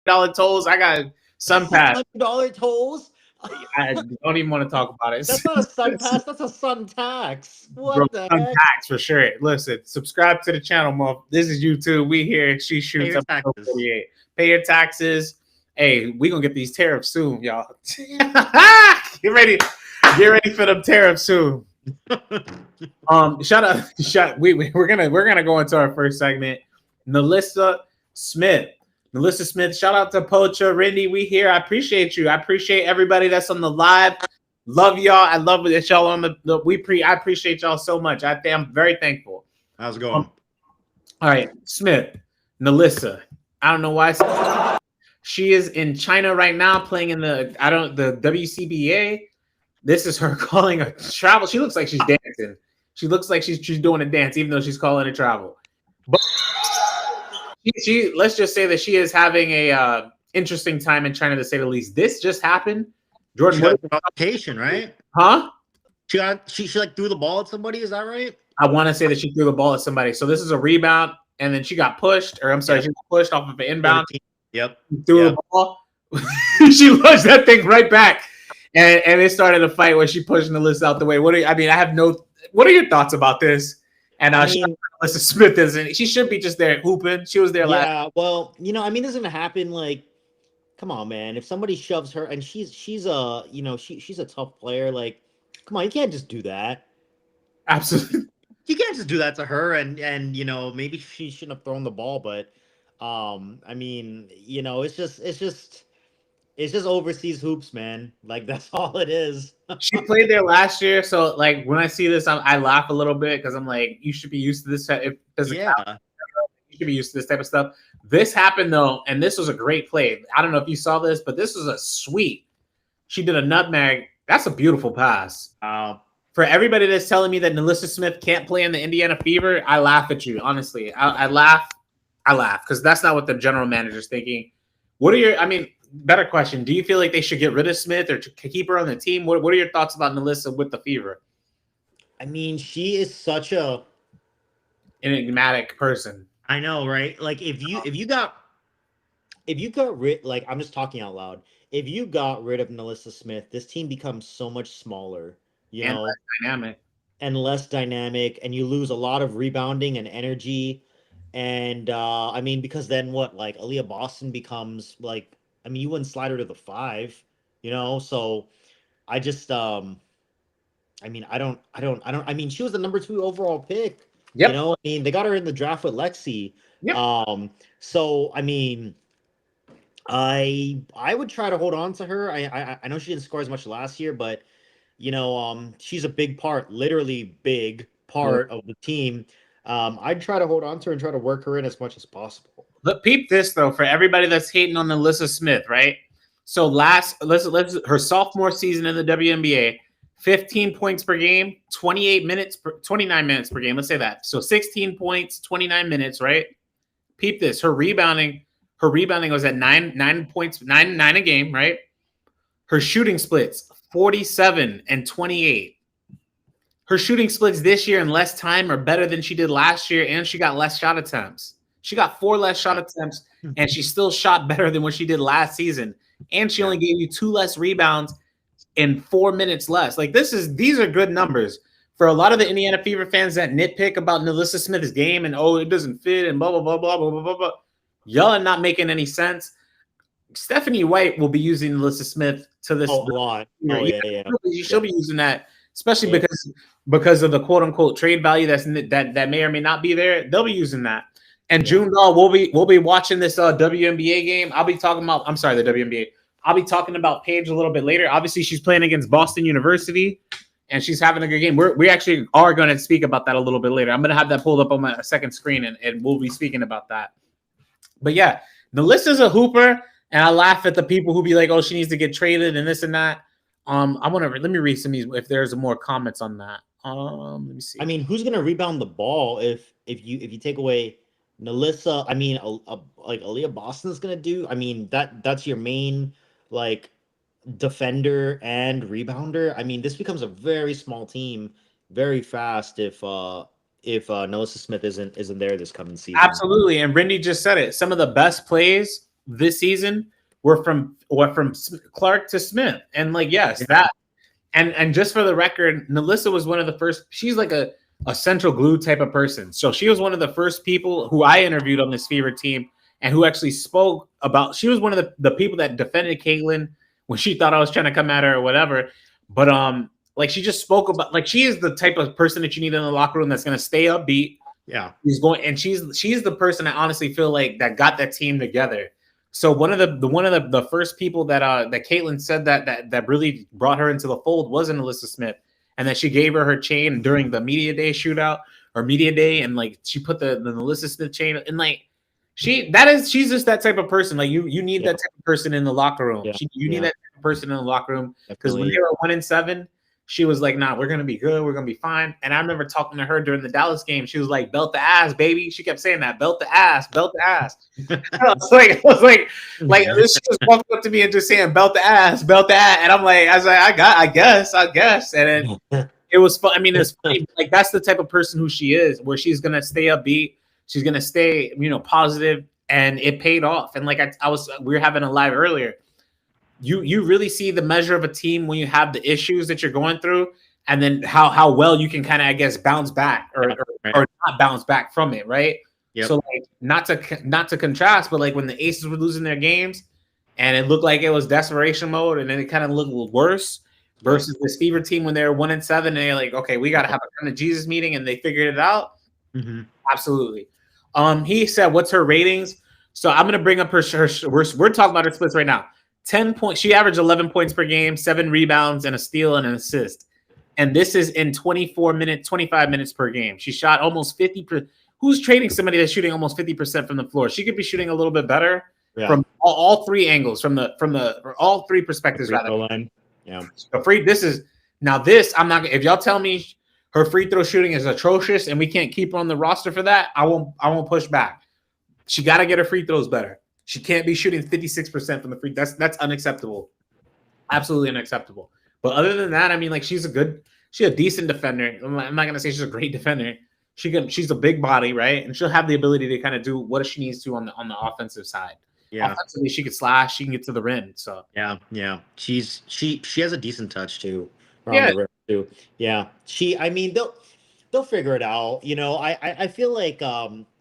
tolls. I got sun pass. $600 tolls. I don't even want to talk about it. That's not a sun pass. That's a sun tax. Bro, What the sun heck? tax for sure. Listen, subscribe to the channel, Mo. This is YouTube. We here. She Pay shoots your episode taxes. 48. Pay your taxes. Hey, we gonna get these tariffs soon, y'all. Get ready. Get ready for them tariffs soon. We're gonna go into our first segment. Nalyssa Smith. Nalyssa Smith, shout out to Pocha, Rindy. We here. I appreciate you. I appreciate everybody that's on the live. Love y'all. I love that y'all on I appreciate y'all so much. I'm very thankful. How's it going? All right, Smith, Nalyssa. I don't know why she is in China right now playing in the WCBA. This is her calling a travel. She looks like she's dancing. She looks like she's doing a dance, even though she's calling it travel. But she let's just say that she is having a interesting time in China, to say the least. This just happened. Jordan, she got provocation, right? Huh? She like threw the ball at somebody. Is that right? I want to say that she threw the ball at somebody. So this is a rebound, and then she got pushed, or I'm sorry, she got pushed off of an inbound. Yep. Threw the ball. She launched that thing right back. And it started a fight where she pushed Nalyssa out the way. What are your thoughts about this? And Nalyssa Smith isn't. She should be just there hooping. She was there last. Yeah, well, this is gonna happen. Like, come on, man. If somebody shoves her, and she's a she's a tough player. Like, come on, you can't just do that. Absolutely, you can't just do that to her. And maybe she shouldn't have thrown the ball, but it's just overseas hoops, man. Like, that's all it is. She played there last year, so like when I see this, I laugh a little bit because I'm like, you should be used to this. You should be used to this type of stuff. This happened though, and this was a great play. I don't know if you saw this, but this was a sweet. She did a nutmeg. That's a beautiful pass. For everybody that's telling me that Nalyssa Smith can't play in the Indiana Fever, I laugh at you. Honestly, I laugh because that's not what the general manager's thinking. Better question. Do you feel like they should get rid of Smith or to keep her on the team? What are your thoughts about Nalyssa with the Fever? I mean, she is such an enigmatic person. I know, right? Like, if you got rid, like, I'm just talking out loud. If you got rid of Nalyssa Smith, this team becomes so much smaller, less dynamic, and you lose a lot of rebounding and energy. And because then what? Like, Aaliyah Boston becomes like. You wouldn't slide her to the 5, so I just, I don't, she was the number 2 overall pick, yep. They got her in the draft with Lexi. Yep. So, I would try to hold on to her. I know she didn't score as much last year, but, she's a big part, literally big part of the team. I'd try to hold on to her and try to work her in as much as possible. But peep this though, for everybody that's hating on Nalyssa Smith, right? So her sophomore season in the WNBA, 15 points per game, 29 minutes per game. Let's say that. So 16 points, 29 minutes, right? Peep this. Her rebounding was at 9 points, 9 a game, right? Her shooting splits, 47 and 28. Her shooting splits this year in less time are better than she did last year, and she got less shot attempts. She got 4 less shot attempts, and she still shot better than what she did last season. And she only gave you 2 less rebounds in 4 minutes less. Like, these are good numbers. For a lot of the Indiana Fever fans that nitpick about Nalyssa Smith's game and, it doesn't fit and blah, blah, blah, blah, blah, blah, blah, blah. Y'all are not making any sense. Stephanie White will be using Nalyssa Smith to this. A lot. She'll be using that, especially because of the quote-unquote trade value that may or may not be there. They'll be using that. And June Doll, we'll be watching this WNBA game. I'll be talking about. I'm sorry, the WNBA. I'll be talking about Paige a little bit later. Obviously, she's playing against Boston University, and she's having a good game. We actually are going to speak about that a little bit later. I'm going to have that pulled up on my second screen, and we'll be speaking about that. But yeah, Nalyssa's a hooper, and I laugh at the people who be like, "Oh, she needs to get traded and this and that." Let me read some of these if there's more comments on that. Let me see. Who's going to rebound the ball if you take away Nalyssa? Like Aaliyah Boston's gonna do. That's your main like defender and rebounder. This becomes a very small team very fast if Nalyssa Smith isn't there this coming season. Absolutely, and Rindy just said it. Some of the best plays this season were from Clark to Smith, and like yes, that and just for the record, Nalyssa was one of the first. She's like a central glue type of person, so she was one of the first people who I interviewed on this Fever team, and who actually spoke about. She was one of the people that defended Caitlin when she thought I was trying to come at her or whatever, but like she just spoke about like she is the type of person that you need in the locker room that's going to stay upbeat. Yeah, she's going, and she's the person I honestly feel like that got that team together. So one of the first people that Caitlin said that really brought her into the fold was Nalyssa Smith, and that she gave her chain during the media day shootout or media day, and like she put the Nalyssa Smith chain, and like she's just that type of person. Like you need that type of person in the locker room. You need that type of person in the locker room, because when they were 1-7. She was like, nah, we're going to be good. We're going to be fine. And I remember talking to her during the Dallas game. She was like, belt the ass, baby. She kept saying that, belt the ass, belt the ass. I was like, she was walking up to me and just saying, belt the ass. And I'm like, I guess. And then it was fun. I mean, it's funny. Like, that's the type of person who she is, where she's going to stay upbeat. She's going to stay, positive. And it paid off. And like we were having a live earlier. You really see the measure of a team when you have the issues that you're going through, and then how well you can kind of, I guess, bounce back or not bounce back from it, right? Yep. So like not to contrast, but like when the Aces were losing their games and it looked like it was desperation mode, and then it kind of looked worse versus this Fever team when they were 1-7, and they're like, okay, we got to have a kind of Jesus meeting, and they figured it out. Mm-hmm. Absolutely. He said, what's her ratings? So I'm gonna bring up her we're talking about her splits right now. 10 points. She averaged 11 points per game, 7 rebounds, and a steal and an assist. And this is in 25 minutes per game. She shot almost 50%. Who's trading somebody that's shooting almost 50% from the floor? She could be shooting a little bit better from all three angles, from all three perspectives. Rather, yeah. I'm not. If y'all tell me her free throw shooting is atrocious and we can't keep her on the roster for that, I won't push back. She got to get her free throws better. She can't be shooting 56% from the free. That's unacceptable. Absolutely unacceptable. But other than that, I mean, like she's a decent defender. I'm not gonna say she's a great defender. She's a big body, right? And she'll have the ability to kind of do what she needs to on the offensive side. Yeah. Offensively, she could slash, she can get to the rim. So yeah. She has a decent touch too. The rim too. Yeah. I mean, they'll figure it out. I feel like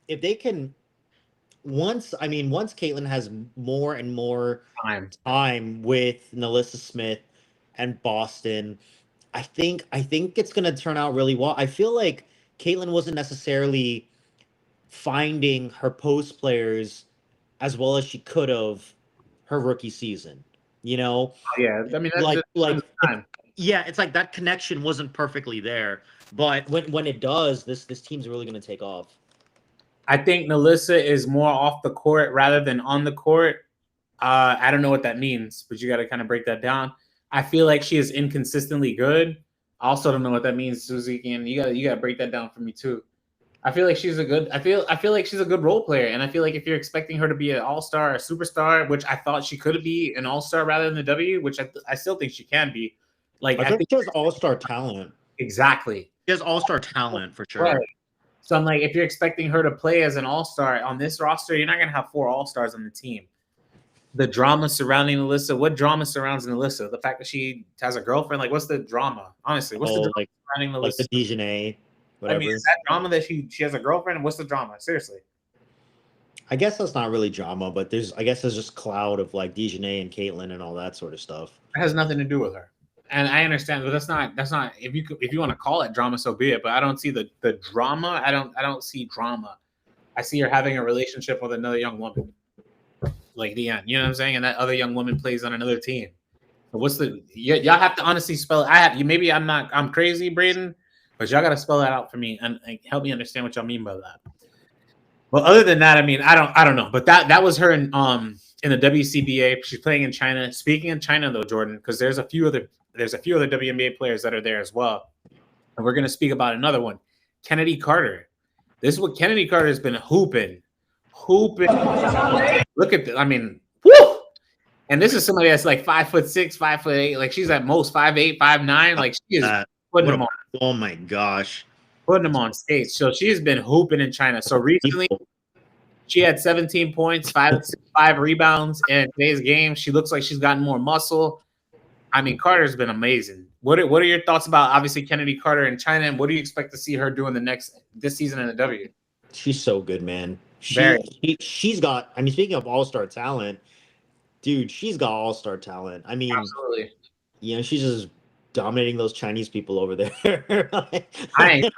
if they can. Once Caitlin has more and more time with Nalyssa Smith and Boston, I think it's going to turn out really well. I feel like Caitlin wasn't necessarily finding her post players as well as she could have her rookie season. Yeah, I mean, it's like that connection wasn't perfectly there, but when it does, this team's really going to take off. I think Nalyssa is more off the court rather than on the court. I don't know what that means, but you got to kind of break that down. I feel like she is inconsistently good. I also don't know what that means, Susie. And you got to break that down for me too. I feel like she's a good. I feel like she's a good role player, and I feel like if you're expecting her to be an all-star, a superstar, which I thought she could be an all-star rather than the W, which I still think she can be. Like I think she has all-star talent. Exactly. She has all-star talent for sure. Right. So I'm like, if you're expecting her to play as an all-star on this roster, you're not going to have 4 all-stars on the team. The drama surrounding Nalyssa, what drama surrounds Nalyssa? The fact that she has a girlfriend, like what's the drama? Honestly, what's the drama surrounding Nalyssa? Like the Dejanay, whatever. I mean, is that drama that she has a girlfriend? What's the drama? Seriously. I guess that's not really drama, but there's just cloud of like Dejanay and Caitlin and all that sort of stuff. It has nothing to do with her. And I understand, but that's not if you want to call it drama, so be it. But I don't see the drama. I don't see drama. I see her having a relationship with another young woman, like Deanne. You know what I'm saying? And that other young woman plays on another team. But y'all have to honestly spell it. Maybe I'm crazy, Braden, but y'all got to spell that out for me and help me understand what y'all mean by that. But other than that, I mean, I don't know. But that was her in the WCBA. She's playing in China. Speaking in China though, Jordan, because there's a few other WNBA players that are there as well. And we're going to speak about another one, Chennedy Carter. This is what Chennedy Carter has been hooping. Look at I mean, whoo! And this is somebody that's like 5'6", 5'8". Like she's at most 5'8", 5'9". Like she is putting them on. Oh my gosh. Putting them on skates. So she's been hooping in China. So recently, She had 17 points, five rebounds in today's game. She looks like she's gotten more muscle. I mean, Carter's been amazing. What are your thoughts about obviously Chennedy Carter in China, and what do you expect to see her doing this season in the W? She's so good, man. Very. She's got. I mean, speaking of all-star talent, dude, she's got all-star talent. I mean, Absolutely. she's just dominating those Chinese people over there. I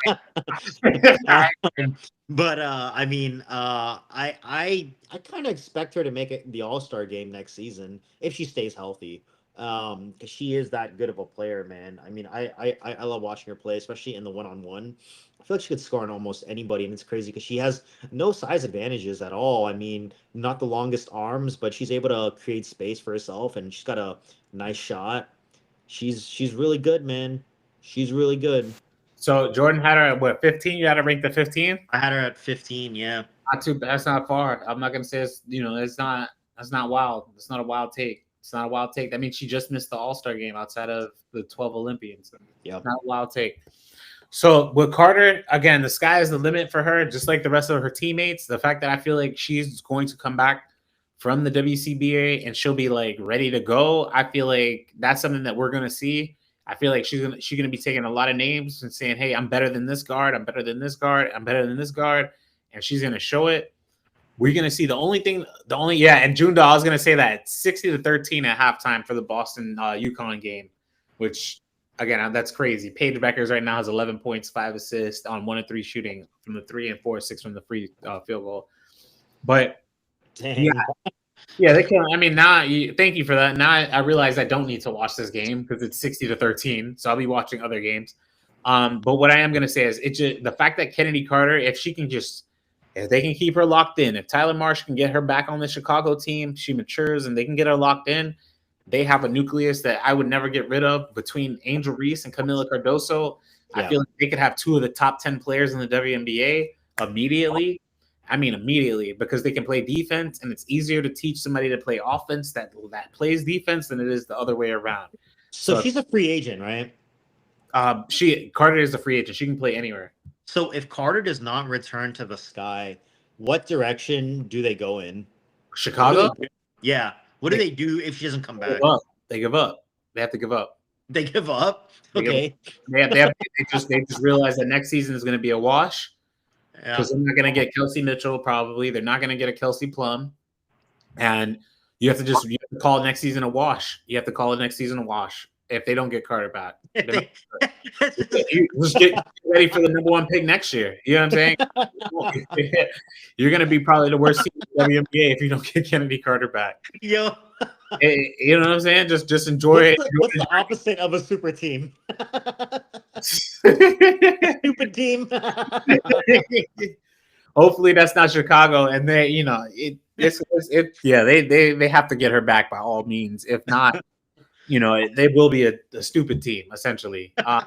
But I mean, I kind of expect her to make it the All-Star game next season if she stays healthy. Because she is that good of a player, man. I mean, I love watching her play, especially in the one-on-one. I feel like she could score on almost anybody, and it's crazy because she has no size advantages at all. I mean, not the longest arms, but she's able to create space for herself, and she's got a nice shot. She's really good, man. She's really good. So Jordan had her at what, 15? You had her ranked at 15? I had her at 15, yeah. Not too bad. That's not far. I'm not gonna say it's that's not wild. It's not a wild take. It's not a wild take. That means she just missed the All-Star game outside of the 12 Olympians. Yeah. Not a wild take. So with Carter, again, the sky is the limit for her, just like the rest of her teammates. The fact that I feel like she's going to come back from the WCBA and she'll be like ready to go. I feel like that's something that we're gonna see. I feel like she's gonna be taking a lot of names and saying, "Hey, I'm better than this guard. I'm better than this guard. I'm better than this guard," and she's gonna show it. We're gonna see and June Dahl, I was gonna say that 60-13 at halftime for the Boston UConn game, which again that's crazy. Paige Beckers right now has 11 points, 5 assists on 1 of 3 shooting from the 3 and 4 6 from the free field goal. But Dang. yeah, they can. I mean, thank you for that. Now I realize I don't need to watch this game because it's 60-13, so I'll be watching other games. But what I am gonna say is the fact that Chennedy Carter, if they can keep her locked in, if Tyler Marsh can get her back on the Chicago team, she matures and they can get her locked in. They have a nucleus that I would never get rid of between Angel Reese and Camila Cardoso. Yeah. I feel like they could have 2 of the top 10 players in the WNBA immediately. I mean, immediately, because they can play defense, and it's easier to teach somebody to play offense that plays defense than it is the other way around. So she's a free agent, right? Carter is a free agent. She can play anywhere. So if Carter does not return to the Sky, what direction do they go in? Chicago? Yeah. What do they do if she doesn't come back? They give up. They have to give up. They give up? Okay. They just realize that next season is going to be a wash. Because they're not going to get Kelsey Mitchell, probably. They're not going to get a Kelsey Plum. And you have to call next season a wash. You have to call it next season a wash if they don't get Carter back. You just get ready for the number 1 pick next year. You know what I'm saying? You're going to be probably the worst team in the WNBA if you don't get Chennedy Carter back. Yo. You know what I'm saying? Just enjoy it. What's the opposite of a super team? Stupid team. Hopefully that's not Chicago, and they have to get her back by all means. If not, they will be a stupid team essentially. I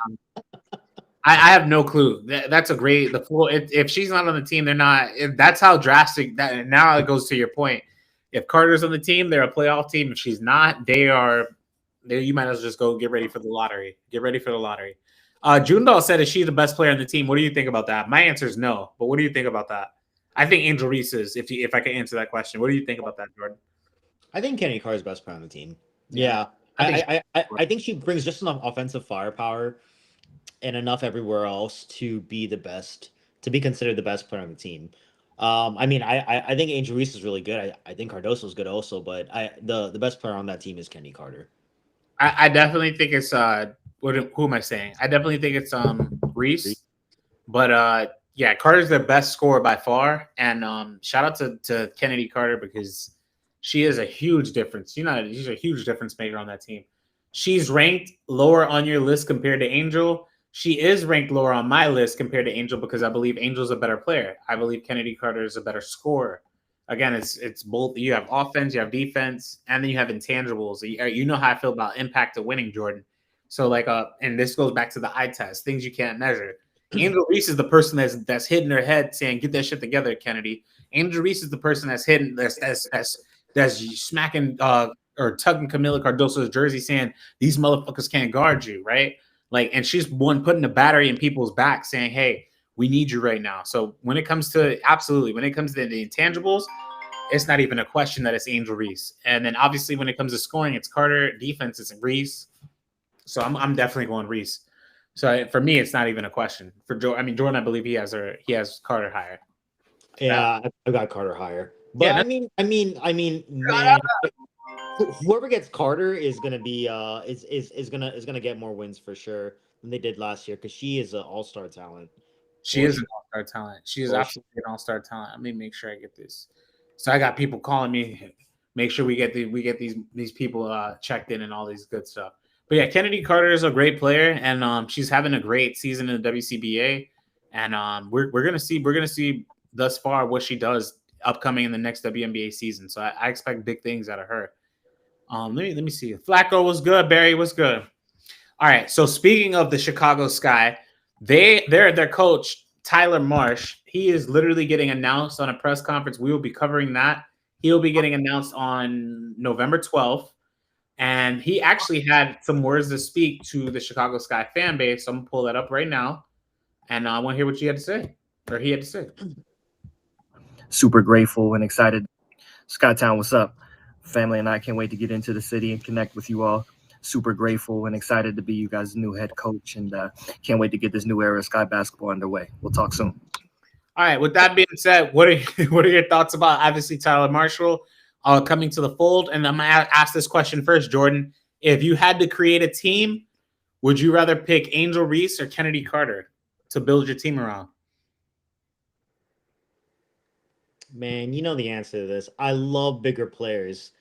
have no clue. That's a great if she's not on the team, they're not. That's how drastic that. Now it goes to your point. If Carter's on the team, they're a playoff team. If she's not, they are. You might as well just go get ready for the lottery. Get ready for the lottery. June Dahl said, "Is she the best player on the team?" What do you think about that? My answer is no. But what do you think about that? I think Angel Reese is. If I can answer that question, what do you think about that, Jordan? I think Chennedy Carter is the best player on the team. Yeah, I think she brings just enough offensive firepower and enough everywhere else to be considered the best player on the team. I mean, I think Angel Reese is really good. I think Cardoso is good also, but the best player on that team is Chennedy Carter. I definitely think it's who am I saying? I definitely think it's Reese, but yeah, Carter's the best scorer by far, and shout out to Chennedy Carter because she is a huge difference. She's a huge difference maker on that team. She's ranked lower on your list compared to Angel. She is ranked lower on my list compared to Angel because I believe Angel's a better player. I believe Chennedy Carter is a better scorer. Again, it's both. You have offense, you have defense, and then you have intangibles. You know how I feel about impact of winning, Jordan. So and this goes back to the eye test, things you can't measure. Angel Reese is the person that's hitting her head saying, "Get that shit together, Chennedy." Angel Reese is the person that's hitting that's smacking or tugging Camila Cardoso's jersey saying, "These motherfuckers can't guard you," right? And she's one putting the battery in people's back saying, "Hey, We need you right now. So when it comes to the intangibles, it's not even a question that it's Angel Reese. And then obviously when it comes to scoring, it's Carter. Defense, it's Reese. So I'm definitely going Reese. So for me, it's not even a question. For Jordan, I believe he has Carter higher. Yeah, I got Carter higher. But Yeah, I mean, man, whoever gets Carter is gonna be is gonna get more wins for sure than they did last year because she is an all-star talent. she is an all-star talent. She is absolutely an all-star talent. Let me make sure I get this. So I got people calling me. Make sure we get these people checked in and all these good stuff. But yeah, Chennedy Carter is a great player, and she's having a great season in the WCBA. And we're gonna see thus far what she does upcoming in the next WNBA season. So I expect big things out of her. Let me see. Flacco was good. Barry was good. All right. So speaking of the Chicago Sky, their coach Tyler Marsh, he is literally getting announced on a press conference. We will be covering that. He'll be getting announced on November 12th. And he actually had some words to speak to the Chicago Sky fan base. So I'm gonna pull that up right now, and I want to hear what you had to say, or he had to say. Super grateful and excited. Skytown, what's up? Family and I can't wait to get into the city and connect with you all. Super grateful and excited to be you guys' new head coach, and can't wait to get this new era of Sky basketball underway. We'll talk soon. All right. With that being said, what are your thoughts about obviously Tyler Marshall coming to the fold? And I'm gonna ask this question first, Jordan. If you had to create a team, would you rather pick Angel Reese or Chennedy Carter to build your team around? Man, you know the answer to this. I love bigger players,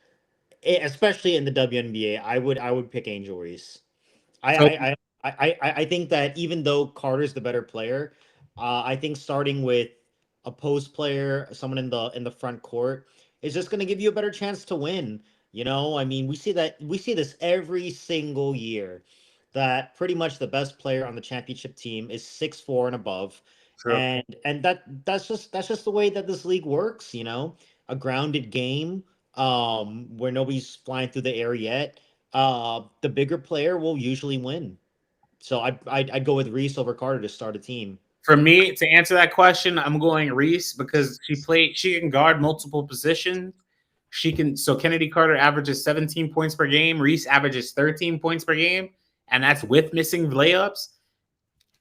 especially in the WNBA. I would pick Angel Reese. I think that even though Carter's the better player, I think starting with a post player, someone in the front court, is just going to give you a better chance to win. You know, I mean, we see this every single year that pretty much the best player on the championship team is 6'4" and above. True. And that's just the way that this league works, you know, a grounded game where nobody's flying through the air yet. The bigger player will usually win. So I'd go with Reese over Carter to start a team. For me, to answer that question, I'm going Reese because she can guard multiple positions. So Chennedy Carter averages 17 points per game. Reese averages 13 points per game, and that's with missing layups.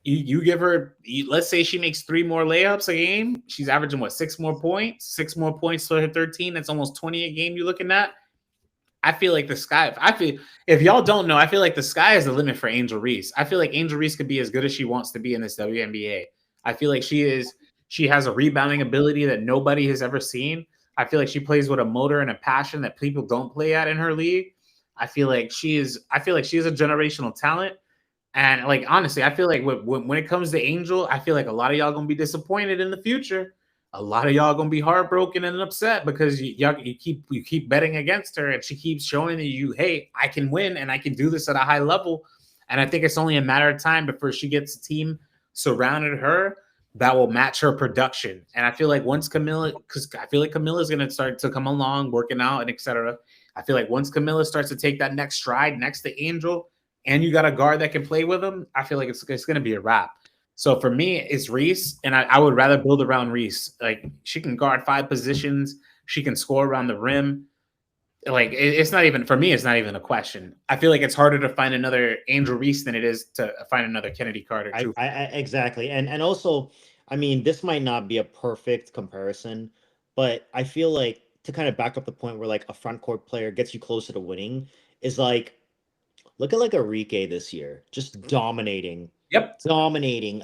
You give her, let's say she makes 3 more layups a game. She's averaging what, 6 more points? 6 more points for her 13. That's almost 20 a game you're looking at. I feel like if y'all don't know, I feel like the sky is the limit for Angel Reese. I feel like Angel Reese could be as good as she wants to be in this WNBA. I feel like she has a rebounding ability that nobody has ever seen. I feel like she plays with a motor and a passion that people don't play at in her league. I feel like she is a generational talent. And like, honestly, I feel like when it comes to Angel, I feel like a lot of y'all going to be disappointed in the future. A lot of y'all going to be heartbroken and upset because you keep betting against her, and she keeps showing you, hey, I can win and I can do this at a high level. And I think it's only a matter of time before she gets a team surrounded her that will match her production. And I feel like once Camilla is going to start to come along, working out and etc. I feel like once Camilla starts to take that next stride next to Angel, and you got a guard that can play with him, I feel like it's going to be a wrap. So for me, it's Reese, and I would rather build around Reese. Like, she can guard 5 positions. She can score around the rim. Like, it's not even a question. I feel like it's harder to find another Angel Reese than it is to find another Chennedy Carter. Exactly. And also, I mean, this might not be a perfect comparison, but I feel like to kind of back up the point where like a front court player gets you closer to winning is like, look at like Rickea this year, just dominating. Yep. Dominating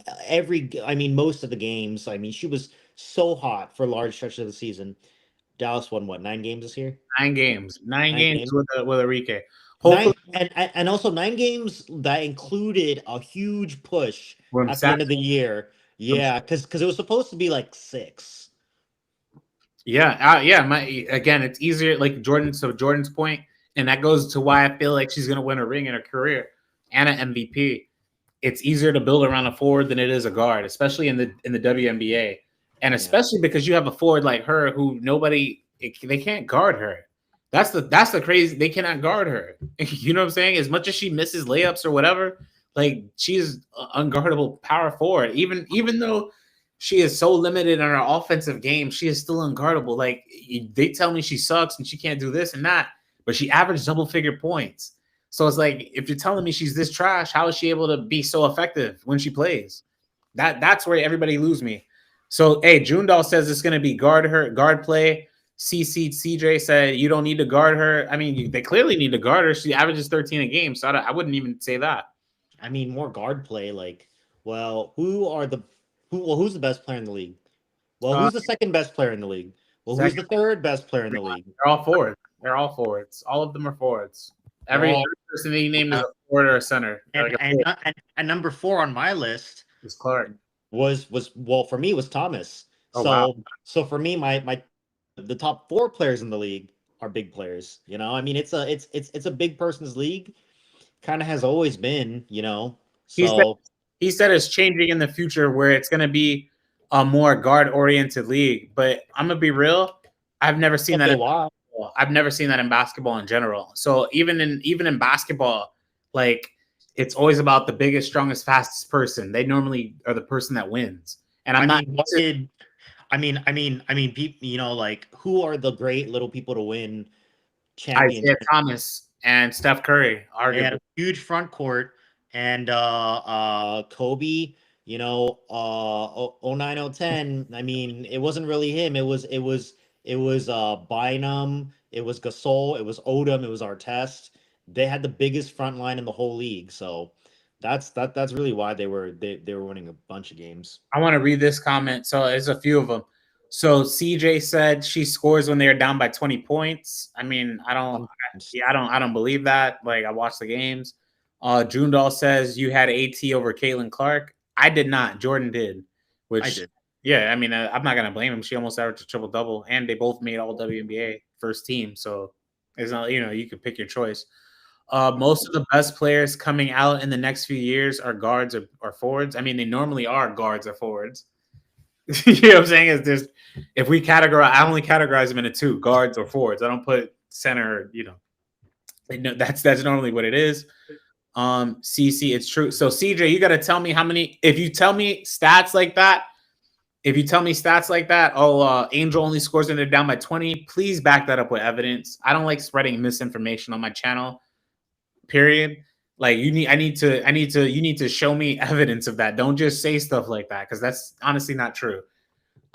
most of the games. I mean, she was so hot for large stretches of the season. Dallas won what, 9 games this year? 9 games. 9 games with Rickea. And also 9 games that included a huge push at the end of the year. Yeah, because it was supposed to be like 6. Yeah, again, it's easier, like Jordan. So Jordan's point, and that goes to why I feel like she's going to win a ring in her career and an MVP. It's easier to build around a forward than it is a guard, especially in the WNBA, and especially because you have a forward like her who they can't guard her. That's the crazy. They cannot guard her. You know what I'm saying? As much as she misses layups or whatever, like, she's unguardable power forward. Even though she is so limited in her offensive game. She is still unguardable. Like they tell me she sucks and she can't do this and that, but she averaged double-figure points. So it's like, if you're telling me she's this trash, how is she able to be so effective when she plays? That's where everybody lose me. So hey, Junedal says it's going to be guard play. CJ said you don't need to guard her. I mean, they clearly need to guard her. She averages 13 a game, so I wouldn't even say that. I mean, more guard play. Like, well, who's the best player in the league? Well, who's the second best player in the league? Well, who's the third best player in the league? They're all forwards. They're all forwards. All of them are forwards. Every person that you named is a forward or a center. And number 4 on my list is Clark. Was for me was Thomas. So for me, the top 4 players in the league are big players. You know, I mean, it's a big person's league. Kind of has always been, you know. So he said it's changing in the future where it's going to be a more guard-oriented league. But I'm gonna be real, I've never seen that. I've never seen that in basketball in general. So even in basketball, like it's always about the biggest, strongest, fastest person. They normally are the person that wins. And I mean, you know, like who are the great little people to win championships? Isaiah Thomas and Steph Curry, arguably. They had a huge front court, and Kobe, you know, 09, 010. I mean, it wasn't really him. It was Bynum, it was Gasol, it was Odom, it was Artest. They had the biggest front line in the whole league. So that's really why they were winning a bunch of games. I want to read this comment. So there's a few of them. So CJ said she scores when they are down by 20 points. I mean, I don't believe that. Like, I watched the games. Junedal says you had AT over Caitlin Clark. I did not. Jordan did. Which I did. Yeah, I mean, I'm not gonna blame him. She almost averaged a triple-double, and they both made all WNBA first team. So it's not, you know, you can pick your choice. Most of the best players coming out in the next few years are guards or forwards. I mean, they normally are guards or forwards. You know what I'm saying? Is there's if we categorize, I only categorize them into 2, guards or forwards. I don't put center. You know, that's normally what it is. CC, it's true. So CJ, you got to tell me how many. If you tell me stats like that, Angel only scores when they're down by 20. Please back that up with evidence. I don't like spreading misinformation on my channel. Period. Like you need to show me evidence of that. Don't just say stuff like that because that's honestly not true.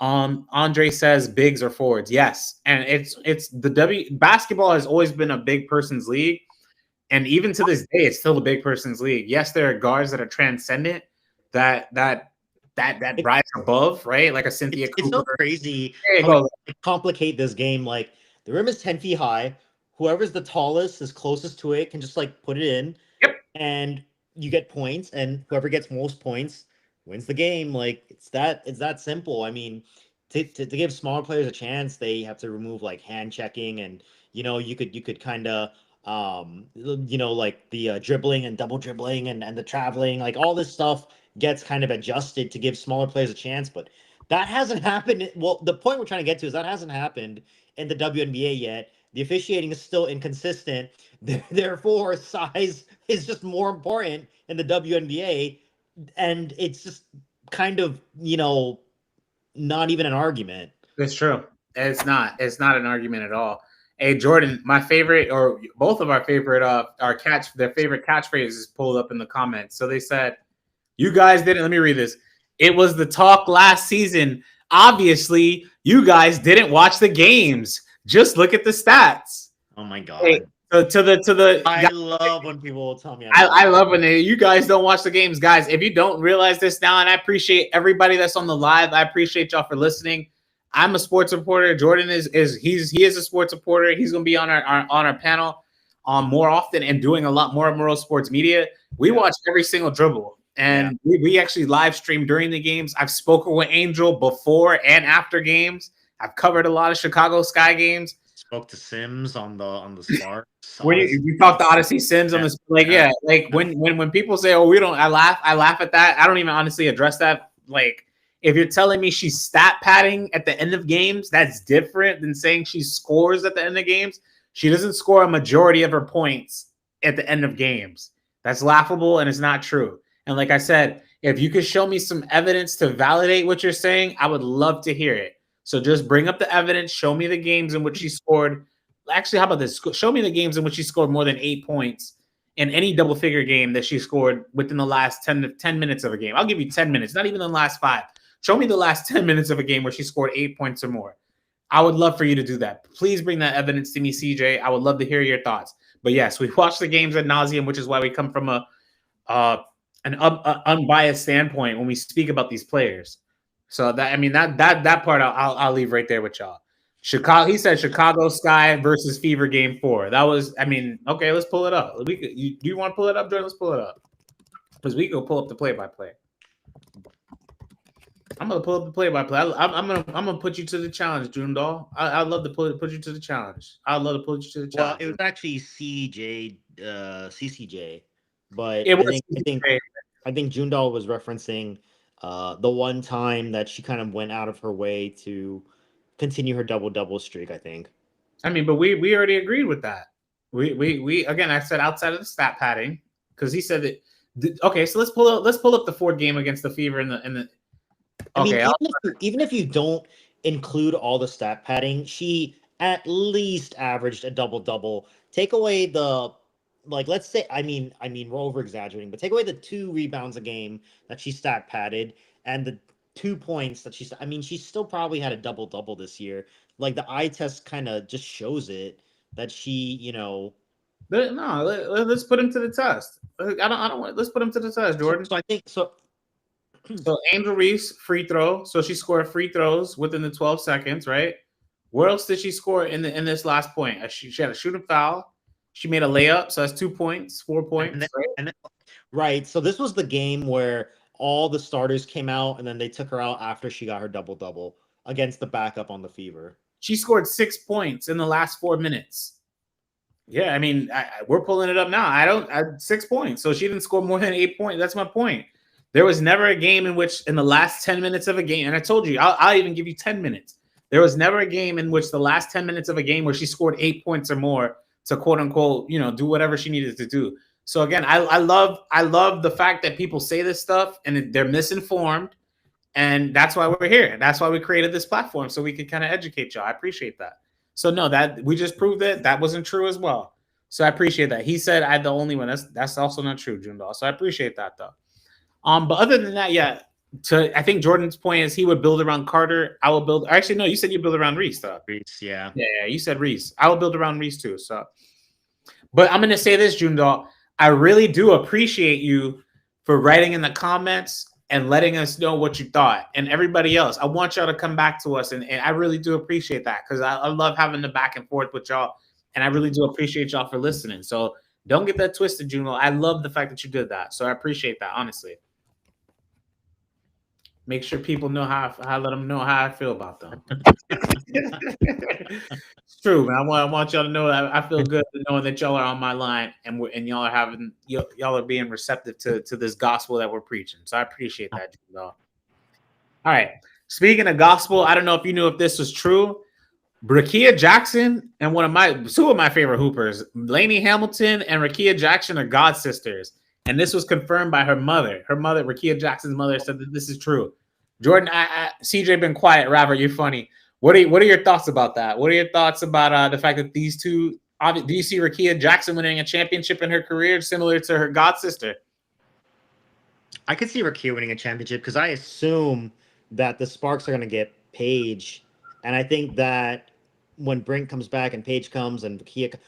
Andre says bigs or forwards. Yes, and it's the basketball has always been a big person's league, and even to this day, it's still a big person's league. Yes, there are guards that are transcendent that rise above, right? Like a Cynthia Cooper. It's so crazy how they complicate this game. Like the rim is 10 feet high. Whoever's the tallest is closest to it can just like put it in. Yep. And you get points, and whoever gets most points wins the game. Like it's that simple. I mean, to give smaller players a chance, they have to remove like hand checking, and you know, you could kind of you know, like the dribbling and double dribbling and the traveling, like all this stuff gets kind of adjusted to give smaller players a chance, but that hasn't happened. Well, the point we're trying to get to is that hasn't happened in the WNBA yet. The officiating is still inconsistent. Therefore, size is just more important in the WNBA, and it's just kind of, you know, not even an argument. It's true. It's not an argument at all. Hey, Jordan, my favorite, or both of our favorite, their favorite catchphrases pulled up in the comments. So they said, you guys didn't, let me read this. It was the talk last season. Obviously, you guys didn't watch the games. Just look at the stats. Oh my God. Hey, so I love when people will tell me. I love when you guys don't watch the games. Guys, if you don't realize this now, and I appreciate everybody that's on the live. I appreciate y'all for listening. I'm a sports reporter. Jordan is a sports reporter. He's going to be on our panel more often and doing a lot more Moral Sports Media. We watch every single dribble, and we actually live stream during the games. I've spoken with Angel before and after games. I've covered a lot of Chicago Sky games. Spoke to Sims on the Sparks. We talked to Odyssey Sims on this, when people say, "Oh, we don't," I laugh at that. I don't even honestly address that. Like, if you're telling me she's stat padding at the end of games, that's different than saying she scores at the end of games. She doesn't score a majority of her points at the end of games. That's laughable and it's not true. And like I said, If you could show me some evidence to validate what you're saying, I would love to hear it. So just bring up the evidence. Show me the games in which she scored. Actually, how about this? Show me the games in which she scored more than 8 points in any double figure game that she scored within the last 10 minutes of a game. I'll give you 10 minutes, not even the last 5. Show me the last 10 minutes of a game where she scored 8 points or more. I would love for you to do that. Please bring that evidence to me, CJ. I would love to hear your thoughts. But yes, we watch the games ad nauseum, which is why we come from an unbiased standpoint when we speak about these players. So that part I'll leave right there with y'all. Chicago. He said Chicago Sky versus Fever Game 4. That was. Okay. Let's pull it up. Do you want to pull it up, Jordan? Let's pull it up because we go pull up the play-by-play. I'm gonna pull up the play-by-play. I'm gonna put you to the challenge, Doomdoll. I'd love to put you to the challenge. I'd love to put you to the challenge. Well, it was actually CCJ, but I think Joondahl was referencing the one time that she kind of went out of her way to continue her double streak. I think. But we already agreed with that. We again. I said outside of the stat padding because he said that. Okay, so let's pull up the Ford game against the Fever in the. Okay, even if you don't include all the stat padding, she at least averaged a double. Take away the let's say we're over exaggerating, but take away the 2 rebounds a game that she stat padded and the 2 points that she still probably had a double this year. Like the eye test kind of just shows it that she, let's put him to the test. I don't want. Let's put him to the test, Jordan. So I think so. So Angel Reese free throw. So she scored free throws within the 12 seconds, right? Where else did she score in this last point? She had a shooting foul. She made a layup, so that's 2 points, 4 points. Right. So this was the game where all the starters came out, and then they took her out after she got her double against the backup on the Fever. She scored 6 points in the last 4 minutes. Yeah, we're pulling it up now. 6 points. So she didn't score more than 8 points. That's my point. There was never a game in which in the last 10 minutes of a game, and I told you, I'll even give you 10 minutes. There was never a game in which the last 10 minutes of a game where she scored 8 points or more to quote unquote, do whatever she needed to do. So again, I love the fact that people say this stuff and they're misinformed. And that's why we're here. That's why we created this platform so we could kind of educate y'all. I appreciate that. So no, that we just proved that wasn't true as well. So I appreciate that. He said I'm the only one. That's also not true, Joondahl. So I appreciate that though. But other than that, yeah. I think Jordan's point is he would build around Carter. I will build. Actually, no, you said you build around Reese though. Reese, yeah. Yeah, you said Reese. I will build around Reese too. So, but I'm gonna say this, Joondahl. I really do appreciate you for writing in the comments and letting us know what you thought. And everybody else, I want y'all to come back to us, and I really do appreciate that because I love having the back and forth with y'all, and I really do appreciate y'all for listening. So don't get that twisted, Joondahl. I love the fact that you did that. So I appreciate that, honestly. Make sure people know how I let them know how I feel about them. It's true, man. I want y'all to know that I feel good knowing that y'all are on my line and y'all are y'all are being receptive to this gospel that we're preaching. So I appreciate that, y'all. All right. Speaking of gospel, I don't know if you knew if this was true. Rickea Jackson and two of my favorite hoopers, Lainey Hamilton and Rickea Jackson, are god sisters. And this was confirmed by her mother. Her mother, Rickea Jackson's mother, said that this is true. Jordan, CJ been quiet. Robert, you're funny. What are your thoughts about that? What are your thoughts about the fact that these two? Do you see Rickea Jackson winning a championship in her career, similar to her god sister? I could see Rickea winning a championship because I assume that the Sparks are going to get Paige, and I think that when Brink comes back and Paige comes and Rickea,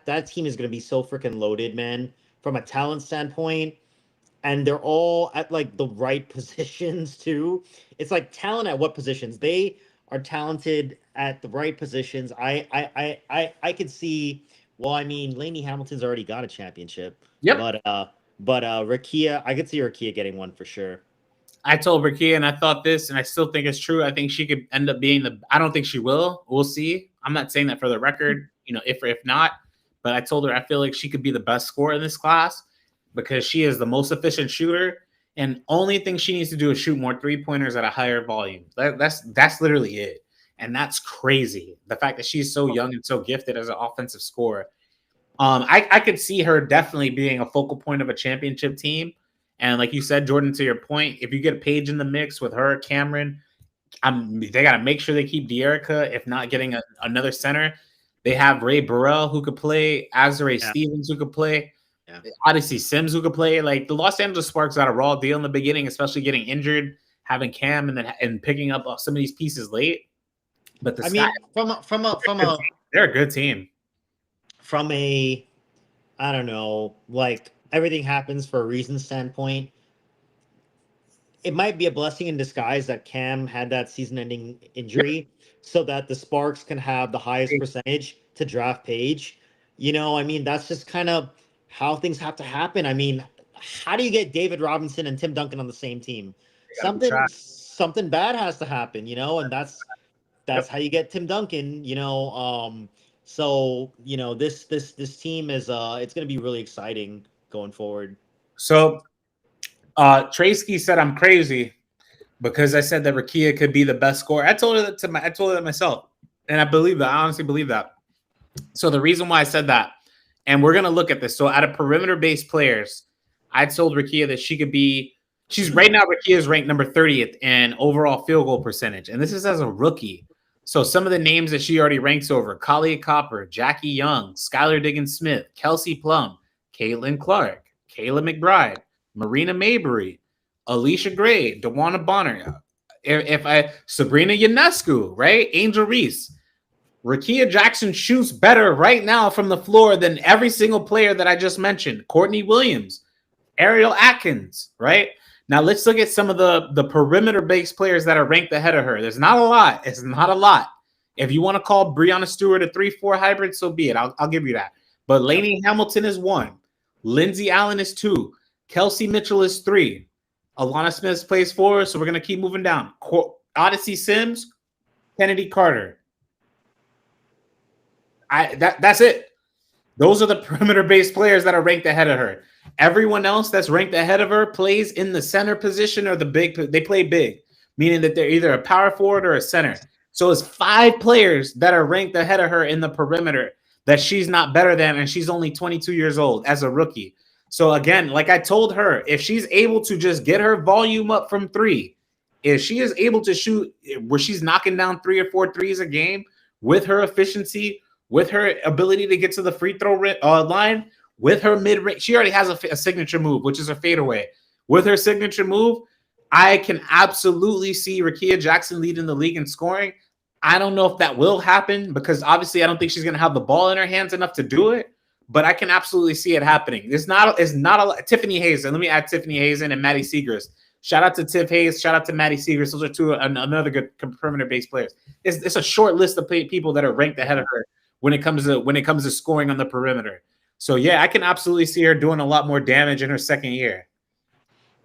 that team is going to be so freaking loaded, man. From a talent standpoint, and they're all at the right positions too. It's like talent at what positions? They are talented at the right positions. I could see. Well, Lainey Hamilton's already got a championship. Yep. But Rickea, I could see Rickea getting one for sure. I told Rickea, and I thought this, and I still think it's true. I think she could end up being I don't think she will. We'll see. I'm not saying that for the record. If not. But I told her I feel like she could be the best scorer in this class because she is the most efficient shooter. And only thing she needs to do is shoot more 3-pointers at a higher volume. That's literally it. And that's crazy. The fact that she's so young and so gifted as an offensive scorer. I could see her definitely being a focal point of a championship team. And like you said, Jordan, to your point, if you get Paige in the mix with her, Cameron, they got to make sure they keep De'Erica, if not getting another center. They have Ray Burrell who could play, Azare Stevens who could play, Odyssey Sims who could play. Like the Los Angeles Sparks got a raw deal in the beginning, especially getting injured, having Cam, and picking up some of these pieces late. But they're a good team. From a, I don't know, like everything happens for a reason standpoint. It might be a blessing in disguise that Cam had that season-ending injury, so that the Sparks can have the highest percentage to draft Paige. You know, I mean, that's just kind of how things have to happen. I mean, how do you get David Robinson and Tim Duncan on the same team? Something bad has to happen, you know, and that's how you get Tim Duncan, you know. So, you know, this team is it's going to be really exciting going forward. So Tracy said I'm crazy because I said that Rickea could be the best scorer. I told her that myself, and I believe that. I honestly believe that. So the reason why I said that, and we're gonna look at this. So out of perimeter-based players, I told Rickea that she could be. She's right now. Rickea is ranked number 30th in overall field goal percentage, and this is as a rookie. So some of the names that she already ranks over: Kalia Copper, Jackie Young, Skylar Diggins-Smith, Kelsey Plum, Caitlin Clark, Kayla McBride, Marina Maybury, Alicia Gray, DeWanna Bonner, Sabrina Ionescu, right? Angel Reese. Rickea Jackson shoots better right now from the floor than every single player that I just mentioned. Courtney Williams, Ariel Atkins, right? Now let's look at some of the perimeter-based players that are ranked ahead of her. There's not a lot. It's not a lot. If you want to call Breonna Stewart a 3-4 hybrid, so be it. I'll give you that. But Lainey Hamilton is 1. Lindsay Allen is 2. Kelsey Mitchell is 3. Alana Smith plays 4, so we're going to keep moving down. Odyssey Sims, Chennedy Carter. That's it. Those are the perimeter-based players that are ranked ahead of her. Everyone else that's ranked ahead of her plays in the center position or the big. They play big, meaning that they're either a power forward or a center. So it's 5 players that are ranked ahead of her in the perimeter that she's not better than, and she's only 22 years old as a rookie. So again, like I told her, if she's able to just get her volume up from 3, if she is able to shoot where she's knocking down 3 or 4 threes a game with her efficiency, with her ability to get to the free throw line, with her mid-range, she already has a signature move, which is a fadeaway. With her signature move, I can absolutely see Rickea Jackson leading the league in scoring. I don't know if that will happen because obviously I don't think she's going to have the ball in her hands enough to do it, but I can absolutely see it happening. It's not a lot. Tiffany Hayes, and let me add Tiffany Hayes and Maddie Segrist. Shout out to Tiff Hayes. Shout out to Maddie Segrist. Those are another good perimeter-based players. It's a short list of people that are ranked ahead of her when it comes to scoring on the perimeter. So yeah, I can absolutely see her doing a lot more damage in her second year.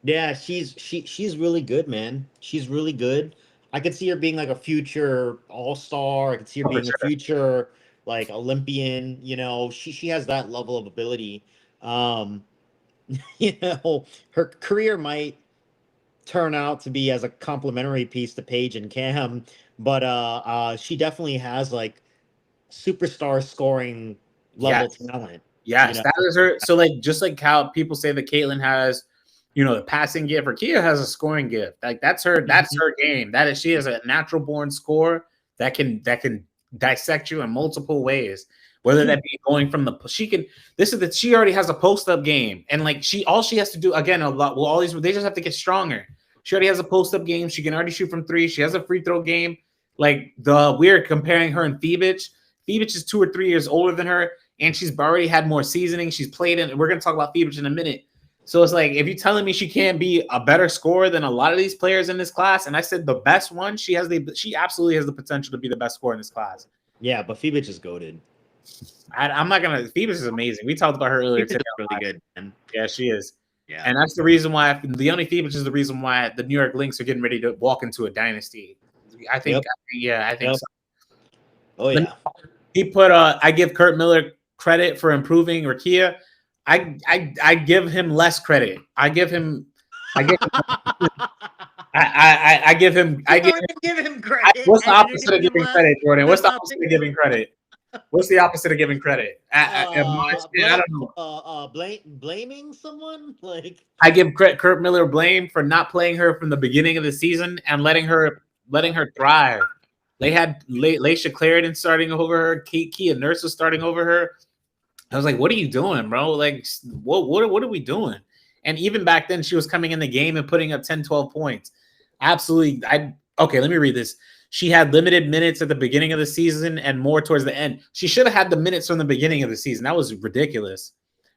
Yeah, she's really good, man. She's really good. I could see her being like a future all-star. I could see her being a future like Olympian. You know, she has that level of ability. You know, her career might turn out to be as a complementary piece to Paige and Cam, but she definitely has like superstar scoring level talent. Yes, that is her. So like just like how people say that Caitlin has, you know, the passing gift, Rickea has a scoring gift. Like that's her game. She has a natural born scorer that can dissect you in multiple ways. Whether that be going from she already has a post-up game. And like all she has to do again they just have to get stronger. She already has a post-up game. She can already shoot from 3. She has a free throw game. Like we're comparing her and Fiebich. Fiebich is 2 or 3 years older than her, and she's already had more seasoning. She's played in. We're gonna talk about Fiebich in a minute. So it's like if you're telling me she can't be a better scorer than a lot of these players in this class, and I said the best one, she absolutely has the potential to be the best scorer in this class. Yeah, but Fiebich is goated. I'm not gonna. Fiebich is amazing. We talked about her earlier today. Really good. Man. Yeah, she is. Yeah, and that's the reason why Leonie Fiebich is the reason why the New York Lynx are getting ready to walk into a dynasty. I think. Yep. I think so. Oh yeah. He put. I give Kurt Miller credit for improving Rickea. I give him less credit. I give him credit. Give him credit. What's the opposite of giving credit, Jordan? What's the opposite of giving credit? What's the opposite of giving credit? I don't know. Blaming someone? Like I give Kurt Miller blame for not playing her from the beginning of the season and letting her thrive. They had Laisha Clarendon starting over her. Kia Nurse was starting over her. I was like, what are you doing, bro? Like, what are we doing? And even back then, she was coming in the game and putting up 10, 12 points. Absolutely. Okay, let me read this. She had limited minutes at the beginning of the season and more towards the end. She should have had the minutes from the beginning of the season. That was ridiculous.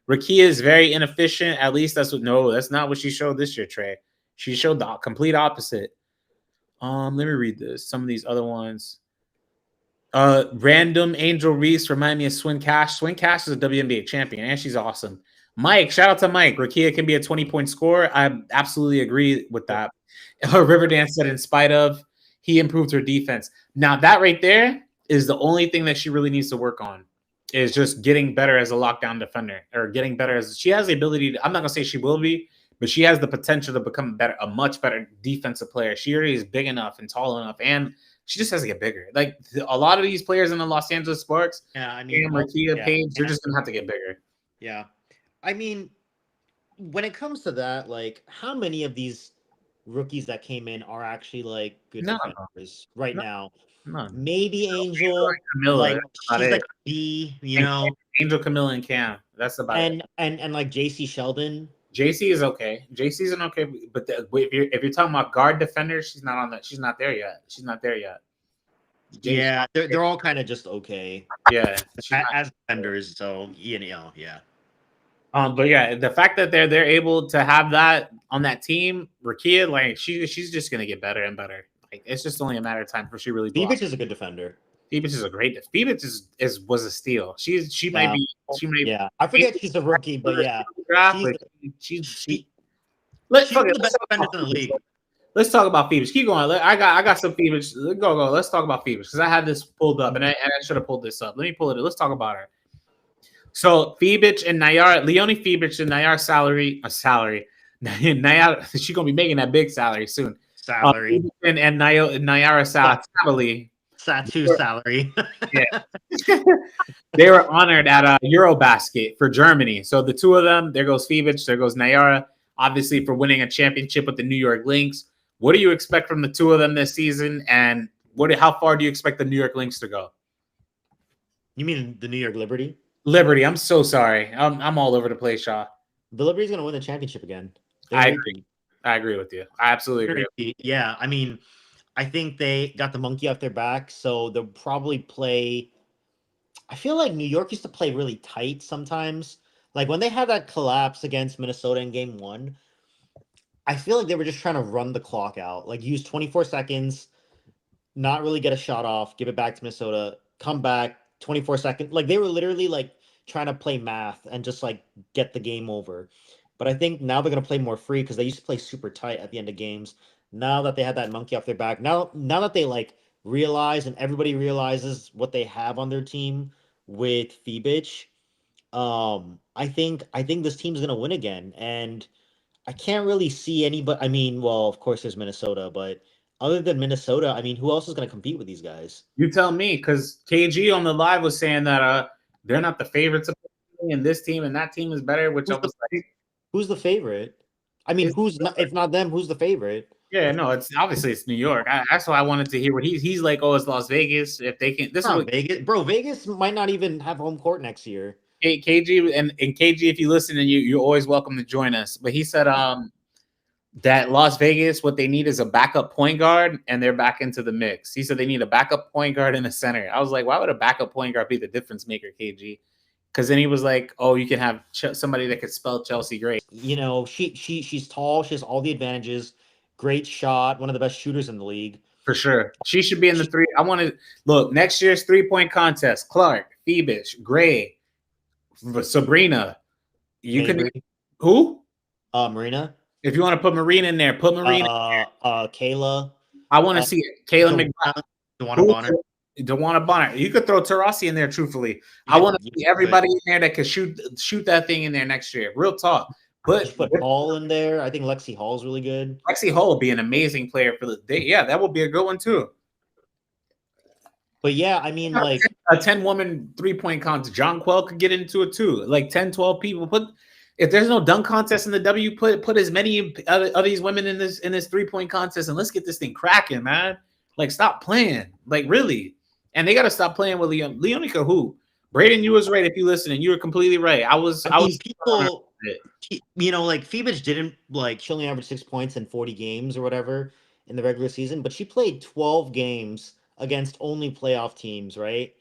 Rickea is very inefficient. At least that's not what she showed this year, Trey. She showed the complete opposite. Let me read this. Some of these other ones. Random Angel Reese remind me of Swin Cash. Swin Cash is a WNBA champion, and she's awesome. Mike, shout out to Mike. Rickea can be a 20-point scorer. I absolutely agree with that. Riverdance said, in spite of, he improved her defense. Now, that right there is the only thing that she really needs to work on, is just getting better as a lockdown defender, or getting better as she has the ability to, I'm not going to say she will be, but she has the potential to become a much better defensive player. She already is big enough and tall enough, and she just has to get bigger. Like a lot of these players in the Los Angeles Sparks, Rickea, Paige, they're just going to have to get bigger. Yeah. I mean, when it comes to that, like, how many of these rookies that came in are actually like good defenders right now? None. Maybe Angel, like she's like B, Angel, Camilla, and Cam. That's about it. And like JC Sheldon. JC is okay. JC's an okay, but if you're talking about guard defenders, she's not on that. She's not there yet. Yeah, they're all kind of just okay. Yeah, as defenders. So yeah. But yeah, the fact that they're able to have that on that team, Rickea, like she's just gonna get better and better. Like it's just only a matter of time before she really. Fiebich is a good defender. Fiebich is a great. Fiebich was a steal. She might be. Yeah, I forget she's a rookie, but yeah, she's the best defender in the league. Let's talk about Fiebich. Keep going. I got some Fiebich. Go. Let's talk about Fiebich because I had this pulled up and I should have pulled this up. Let me pull it. Let's talk about her. So Fiebich and Nayara, Leonie Fiebich and Nayara salary. Nayara, she's gonna be making that big salary soon. Salary and Nayara salary. Satu salary. Yeah. They were honored at Eurobasket for Germany. So the two of them, there goes Fiebich, there goes Nayara, obviously for winning a championship with the New York Lynx. What do you expect from the two of them this season? And how far do you expect the New York Lynx to go? You mean the New York Liberty? Liberty. I'm so sorry. I'm all over the place, Shaw. The Liberty's going to win the championship again. I agree with you. I absolutely agree. Yeah, I mean, I think they got the monkey off their back, so they'll probably play. I feel like New York used to play really tight sometimes. Like when they had that collapse against Minnesota in game 1, I feel like they were just trying to run the clock out. Like use 24 seconds, not really get a shot off, give it back to Minnesota, come back, 24 seconds. Like they were literally like trying to play math and just like get the game over. But I think now they're going to play more free because they used to play super tight at the end of games. Now that they had that monkey off their back, now that they like realize and everybody realizes what they have on their team with Fiebich, I think this team's going to win again. And I can't really see anybody. I mean, well, of course there's Minnesota, but other than Minnesota, I mean, who else is going to compete with these guys? You tell me, because KG on the live was saying that they're not the favorites of and this team and that team is better, which I was like, who's the favorite? I mean, if not them, who's the favorite? Yeah, no, it's New York. That's why I wanted to hear what he's like. Oh, it's Las Vegas. If they can, this is Vegas, bro. Vegas might not even have home court next year. Hey, KG and KG, if you listen, and you're always welcome to join us. But he said that Las Vegas, what they need is a backup point guard, and they're back into the mix. He said they need a backup point guard in the center. I was like, why would a backup point guard be the difference maker, KG? Because then he was like, oh, you can have somebody that could spell Chelsea great. You know, she's tall. She has all the advantages. Great shot. One of the best shooters in the league. For sure. She should be in the three. I want to look next year's 3-point contest. Clark, Fiebich, Gray, Sabrina. You can who? Marina. If you want to put Marina in there, put Marina. Kayla. I want to see it. Kayla McBride. DeWanna Bonner. You could throw Taurasi in there, truthfully. I want to see everybody in there that could shoot that thing in there next year. Real talk. Put Hall in there. I think Lexi Hall's really good. Lexi Hall will be an amazing player for the day. Yeah, that will be a good one too. But yeah, I mean, like a 10-woman 3-point contest. John Quell could get into it too. Like 10, 12 people. If there's no dunk contest in the W, put as many of these women in this 3-point contest, and let's get this thing cracking, man. Like, stop playing. Like, really. And they gotta stop playing with Leonica who? Braden, you was right if you listen, and you were completely right. I was people, you know, like Fiebich didn't like she only averaged 6 points in 40 games or whatever in the regular season, but she played 12 games against only playoff teams, right?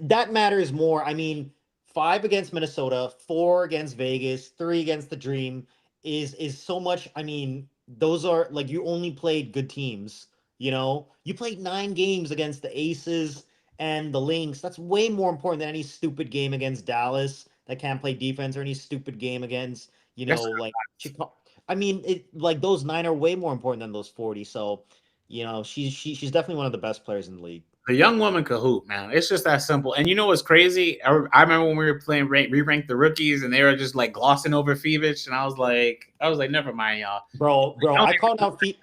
That matters more. I mean, 5 against Minnesota, 4 against Vegas, 3 against the Dream is so much. I mean, those are like you only played good teams, you know? You played 9 games against the Aces and the Lynx. That's way more important than any stupid game against Dallas that can't play defense or any stupid game against, you know, like Chicago. I mean, it like those 9 are way more important than those 40. So, you know, she's definitely one of the best players in the league. The young woman can hoop, man. It's just that simple. And you know what's crazy? I remember when we were playing re-rank the rookies, and they were just like glossing over Fiebich, and I was like, never mind, y'all. Bro, I called out Fiebich.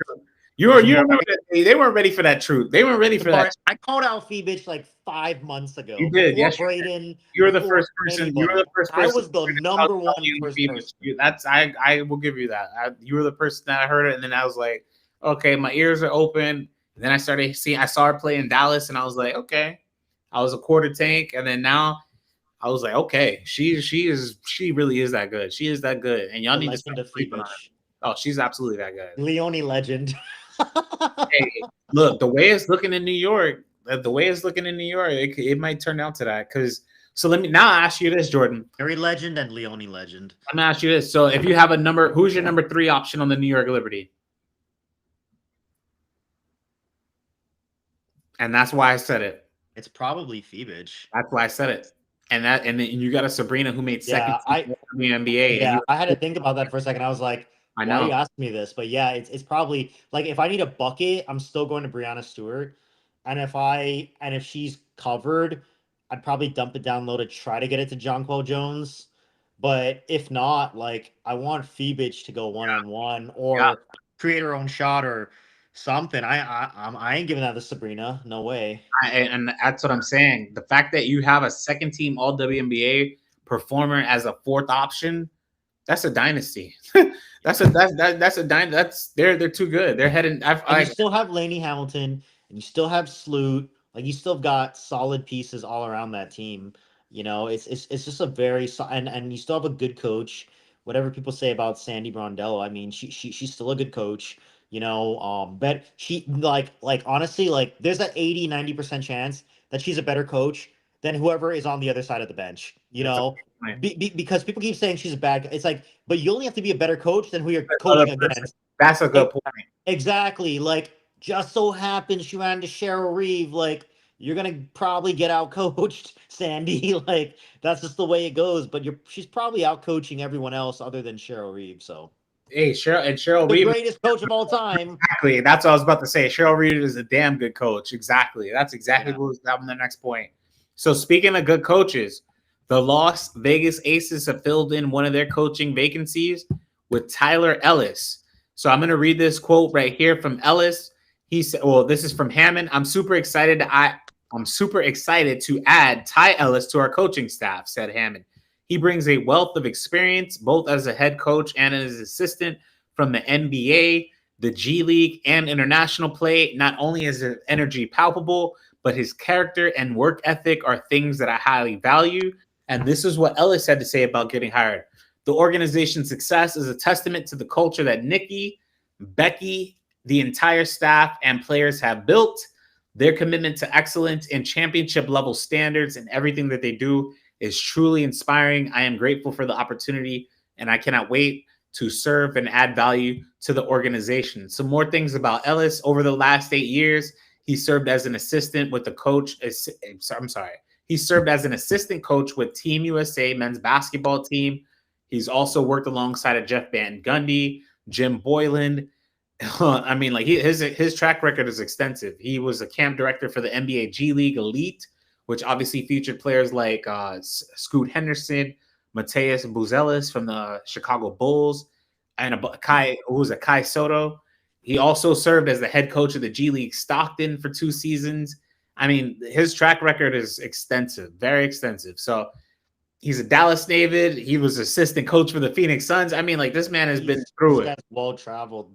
You remember that they weren't ready for that truth. They weren't ready for that. I called out Fiebich like 5 months ago. You did, yes. Braden, you were the first person. You were the first person. I was the number one first person. I will give you that. You were the person that I heard it, and then I was like, okay, my ears are open. And then I saw her play in Dallas, and I was like, okay. I was a quarter tank, and then now I was like, okay, she really is that good. She is that good, and y'all need to stop sleeping on her. Oh, she's absolutely that good. Leone legend. Hey, look, the way it's looking in New York, it might turn out to that. So let me now ask you this, Jordan. Harry legend and Leone legend. I'm gonna ask you this. So if you have a number, who's your number 3 option on the New York Liberty? And that's why I said it. It's probably Fiebich. That's why I said it. And then you got a Sabrina who made second in the NBA. Yeah, I had to think about that for a second. I was like, I know. Why are you asking me this? But yeah, it's probably like if I need a bucket, I'm still going to Brianna Stewart. And if she's covered, I'd probably dump it down low to try to get it to Jonquel Jones. But if not, like I want Fiebich to go one-on-one or create her own shot or something. I ain't giving that to Sabrina. No way. And that's what I'm saying. The fact that you have a second team all WNBA performer as a 4th option, that's a dynasty. That's a dynasty. They're too good. They're heading. You still have Lainey Hamilton, and you still have Sloot. Like you still got solid pieces all around that team. You know, it's just a very and you still have a good coach. Whatever people say about Sandy Brondello, I mean, she's still a good coach. You know, but she like honestly, like there's that 80-90% chance that she's a better coach than whoever is on the other side of the bench. You know, because people keep saying she's a bad. It's like, but you only have to be a better coach than who you're coaching against. That's a good point. Exactly. Like, just so happens she ran to Cheryl Reeve. Like, you're gonna probably get out coached, Sandy. Like, that's just the way it goes. But she's probably out coaching everyone else other than Cheryl Reeve. So. Hey, Cheryl the Reeve, greatest coach of all time. Exactly. That's what I was about to say. Cheryl Reeve is a damn good coach. Exactly. That's exactly what was on the next point. So speaking of good coaches, the Las Vegas Aces have filled in one of their coaching vacancies with Tyler Ellis. So I'm going to read this quote right here from Ellis. He said, well, this is from Hammond. I'm super excited to add Ty Ellis to our coaching staff, said Hammond. He brings a wealth of experience, both as a head coach and as an assistant from the NBA, the G League, and international play. Not only is his energy palpable, but his character and work ethic are things that I highly value. And this is what Ellis had to say about getting hired. The organization's success is a testament to the culture that Nikki, Becky, the entire staff, and players have built. Their commitment to excellence and championship level standards in everything that they do is truly inspiring. I am grateful for the opportunity, and I cannot wait to serve and add value to the organization. Some more things about Ellis. Over the last 8 years, he served as an assistant with the coach. He served as an assistant coach with Team USA men's basketball team. He's also worked alongside of Jeff Van Gundy, Jim Boylan. I mean, like his track record is extensive. He was a camp director for the NBA G League Elite, which obviously featured players like Scoot Henderson, Mateus Buzelis from the Chicago Bulls, and Kai Soto. He also served as the head coach of the G League Stockton for 2 seasons. I mean, his track record is extensive, very extensive. So he's a Dallas native. He was assistant coach for the Phoenix Suns. I mean, like this man has been through it. Well traveled.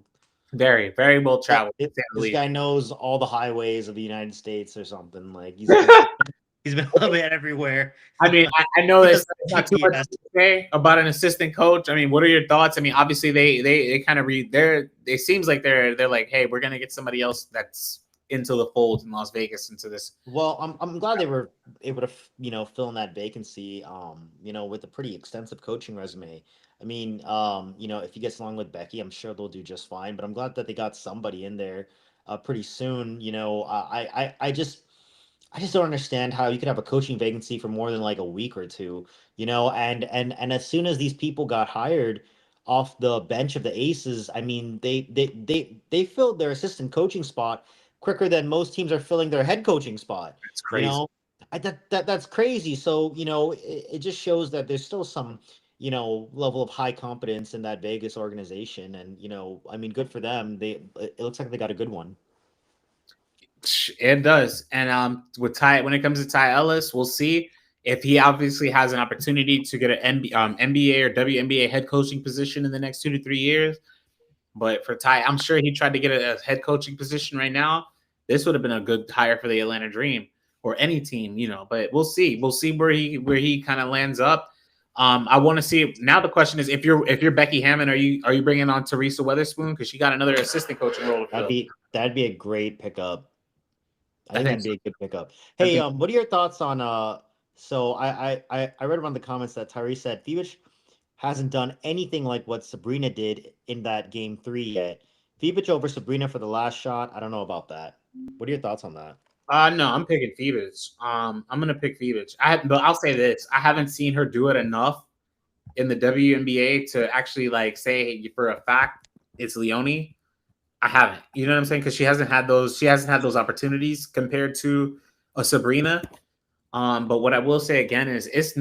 Very, very well traveled. This guy knows all the highways of the United States or something. Like he's been a little bit everywhere. I mean, I know it's not too much to say about an assistant coach. I mean, what are your thoughts? I mean, obviously they kind of it seems like they're like, hey, we're gonna get somebody else that's into the fold in Las Vegas into this. Well, I'm glad they were able to fill in that vacancy. With a pretty extensive coaching resume. I mean, if he gets along with Becky, I'm sure they'll do just fine. But I'm glad that they got somebody in there pretty soon. I just don't understand how you could have a coaching vacancy for more than like a week or two. And as soon as these people got hired off the bench of the Aces, I mean, they filled their assistant coaching spot quicker than most teams are filling their head coaching spot. It's crazy. That's crazy. So, it just shows that there's still some, level of high competence in that Vegas organization. And, I mean, good for them. It looks like they got a good one. It does. And with Ty, when it comes to Ty Ellis, we'll see if he obviously has an opportunity to get an NBA or WNBA head coaching position in the next 2 to 3 years. But for Ty, I'm sure he tried to get a head coaching position right now. This would have been a good hire for the Atlanta Dream or any team, But we'll see. We'll see where he kind of lands up. I want to see. Now the question is, if you're Becky Hammon, are you bringing on Teresa Weatherspoon because she got another assistant coaching role? That'd be a great pickup. I think that'd be a good pickup. Hey, what are your thoughts on? So I read around the comments that Tyrese said Fiebich hasn't done anything like what Sabrina did in that game 3 yet. Fiebich over Sabrina for the last shot. I don't know about that. What are your thoughts on that? No, I'm picking Fiebich. I'm gonna pick Fiebich. But I'll say this: I haven't seen her do it enough in the WNBA to actually like say for a fact it's Leone. I haven't. You know what I'm saying? Because she hasn't had those opportunities compared to a Sabrina. But what I will say again is it's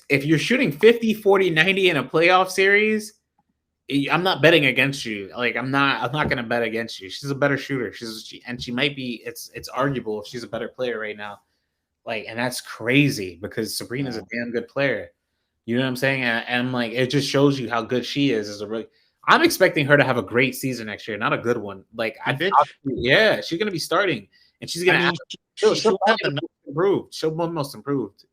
if you're shooting 50, 40, 90 in a playoff series, I'm not betting against you. Like I'm not going to bet against you. She's a better shooter. She might be. It's arguable if she's a better player right now. Like, and that's crazy because Sabrina's a damn good player. You know what I'm saying? And like it just shows you how good she is as a rookie. I'm expecting her to have a great season next year, not a good one. Like yeah, she's going to be starting, and she's going to. She'll have the improved. She'll be most improved.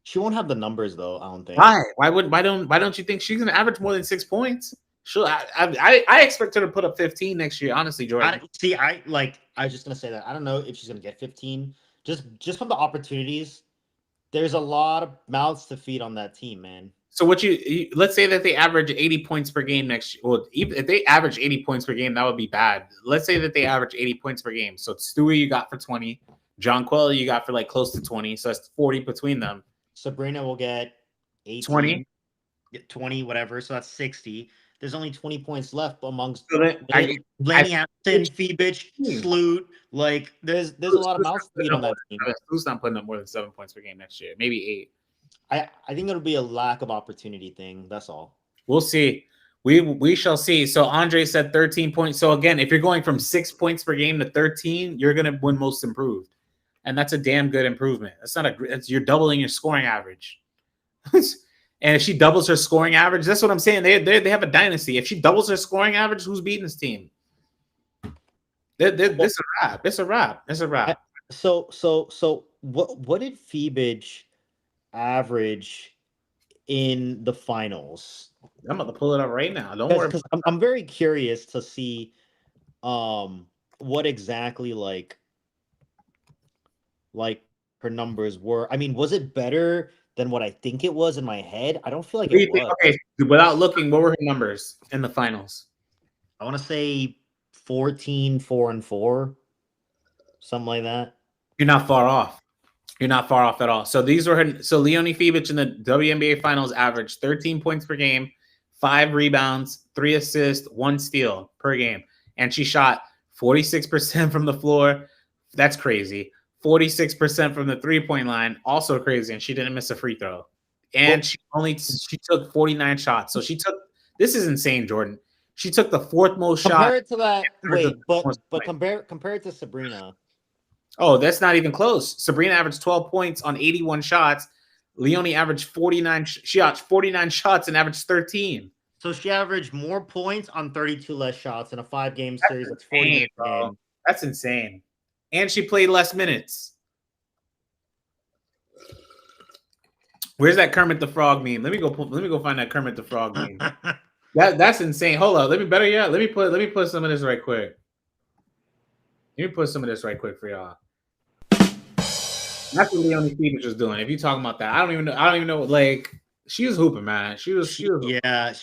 She won't have the numbers though. I don't think. Why? Why don't you think she's going to average more than 6 points? I expect her to put up 15 next year. Honestly, Jordan. I was just going to say that. I don't know if she's going to get 15. Just from the opportunities, there's a lot of mouths to feed on that team, man. So let's say that they average 80 points per game next year. Well, if they average 80 points per game, that would be bad. Let's say that they average 80 points per game. So Stewie you got for 20. John Queller you got for like close to 20. So that's 40 between them. Sabrina will get 18, 20, whatever. So that's 60. There's only 20 points left amongst Laney Hampton, Fiebich, Sloot. Like there's a lot of mouths to feed on that team. Who's not putting up more than 7 points per game next year? Maybe 8. I think it'll be a lack of opportunity thing. That's all. We'll see. We shall see. So Andre said 13 points. So again, if you're going from 6 points per game to 13, you're gonna win most improved, and that's a damn good improvement. You're doubling your scoring average. And if she doubles her scoring average, that's what I'm saying. They have a dynasty. If she doubles her scoring average, who's beating this team? This a wrap. It's a wrap. It's a wrap. So what did Fiebich average in the finals? I'm about to pull it up right now. Don't worry. I'm very curious to see what exactly like her numbers were. I mean, was it better than what I think it was in my head? I don't feel like it was. Okay, without looking, what were her numbers in the finals? I want to say 14, 4-4, something like that. You're not far off. You're not far off at all. So these were her. So Leone Fiebich in the WNBA finals averaged 13 points per game, 5 rebounds, 3 assists, 1 steal per game. And she shot 46% from the floor. That's crazy. 46% from the 3-point line, also crazy, and she didn't miss a free throw. And she took 49 shots. So this is insane, Jordan. She took the 4th most shots. Compared to that, but compare it to Sabrina. Oh, that's not even close. Sabrina averaged 12 points on 81 shots. Leonie averaged 49. She shot 49 shots and averaged 13. So she averaged more points on 32 less shots in a 5-game series. That's 40 minutes a game. That's insane. And she played less minutes. Where's that Kermit the Frog meme? Let me go find that Kermit the Frog meme. That's insane. Hold on. Let me put some of this right quick. Let me put some of this right quick for y'all. That's what Leonie Fiebich was doing. If you talking about that, I don't even know. Like, she was hooping, man. She was. Yeah, I'm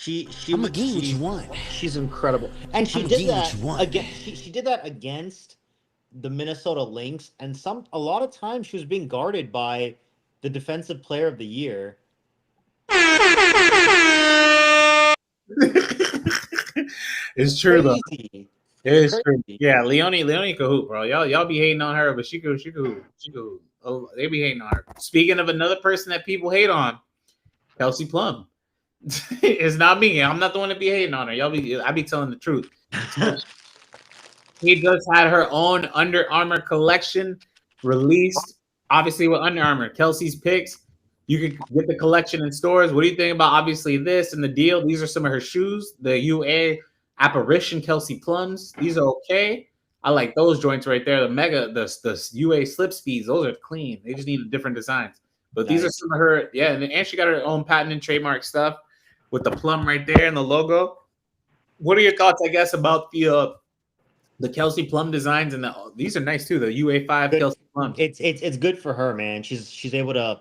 gonna give you what you want. She's incredible, and she did that again. She did that against the Minnesota Lynx, and a lot of times she was being guarded by the defensive player of the year. It's true though. Crazy. It's true. Yeah, Leonie could hoop, bro. Y'all be hating on her, but she could hoop. She could hoop. Oh, they be hating on her. Speaking of another person that people hate on, Kelsey Plum. It's not me. I'm not the one to be hating on her. I be telling the truth. She just had her own Under Armour collection released, obviously with Under Armour. Kelsey's picks. You can get the collection in stores. What do you think about obviously this and the deal? These are some of her shoes. The UA Apparition Kelsey Plums. These are okay. I like those joints right there. The UA Slip Speeds. Those are clean. They just need different designs. But these are some of her, yeah, and she got her own patent and trademark stuff with the plum right there and the logo. What are your thoughts, I guess, about the Kelsey Plum designs? And these are nice too. The UA5 good. Kelsey Plums. It's good for her, man. She's able to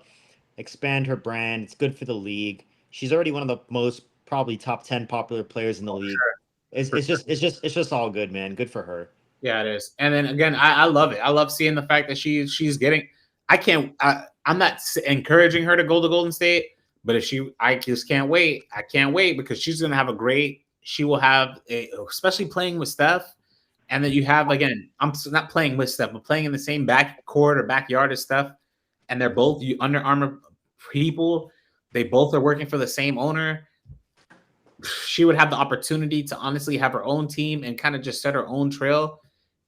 expand her brand. It's good for the league. She's already one of the most probably top 10 popular players in the league. Sure. It's just all good, man. Good for her. Yeah, it is. And then again, I love it. I love seeing the fact that she's getting. I'm not encouraging her to go to Golden State, but I just can't wait. I can't wait because she's gonna have she will have especially playing with Steph, and then you have again. I'm not playing with Steph, but playing in the same backcourt or backyard as Steph, and they're both Under Armour people. They both are working for the same owner. She would have the opportunity to honestly have her own team and kind of just set her own trail.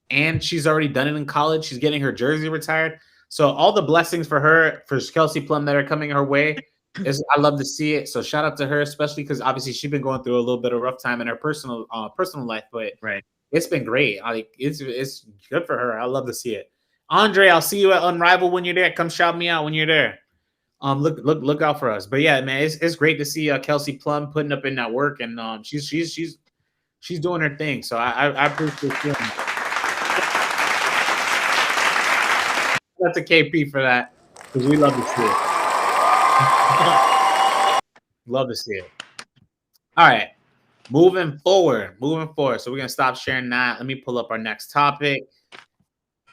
And she's already done it in college. She's getting her jersey retired. So all the blessings for her, for Kelsey Plum that are coming her way, I love to see it. So shout out to her, especially because obviously she's been going through a little bit of rough time in her personal life, but right, it's been great. It's good for her. I love to see it. Andre, I'll see you at Unrivaled when you're there. Come shout me out when you're there. Look out for us. But yeah, man, it's great to see Kelsey Plum putting up in that work, and she's doing her thing. So I appreciate it. That's a KP for that because we love to see it. Love to see it. All right, moving forward. So we're gonna stop sharing that. Let me pull up our next topic.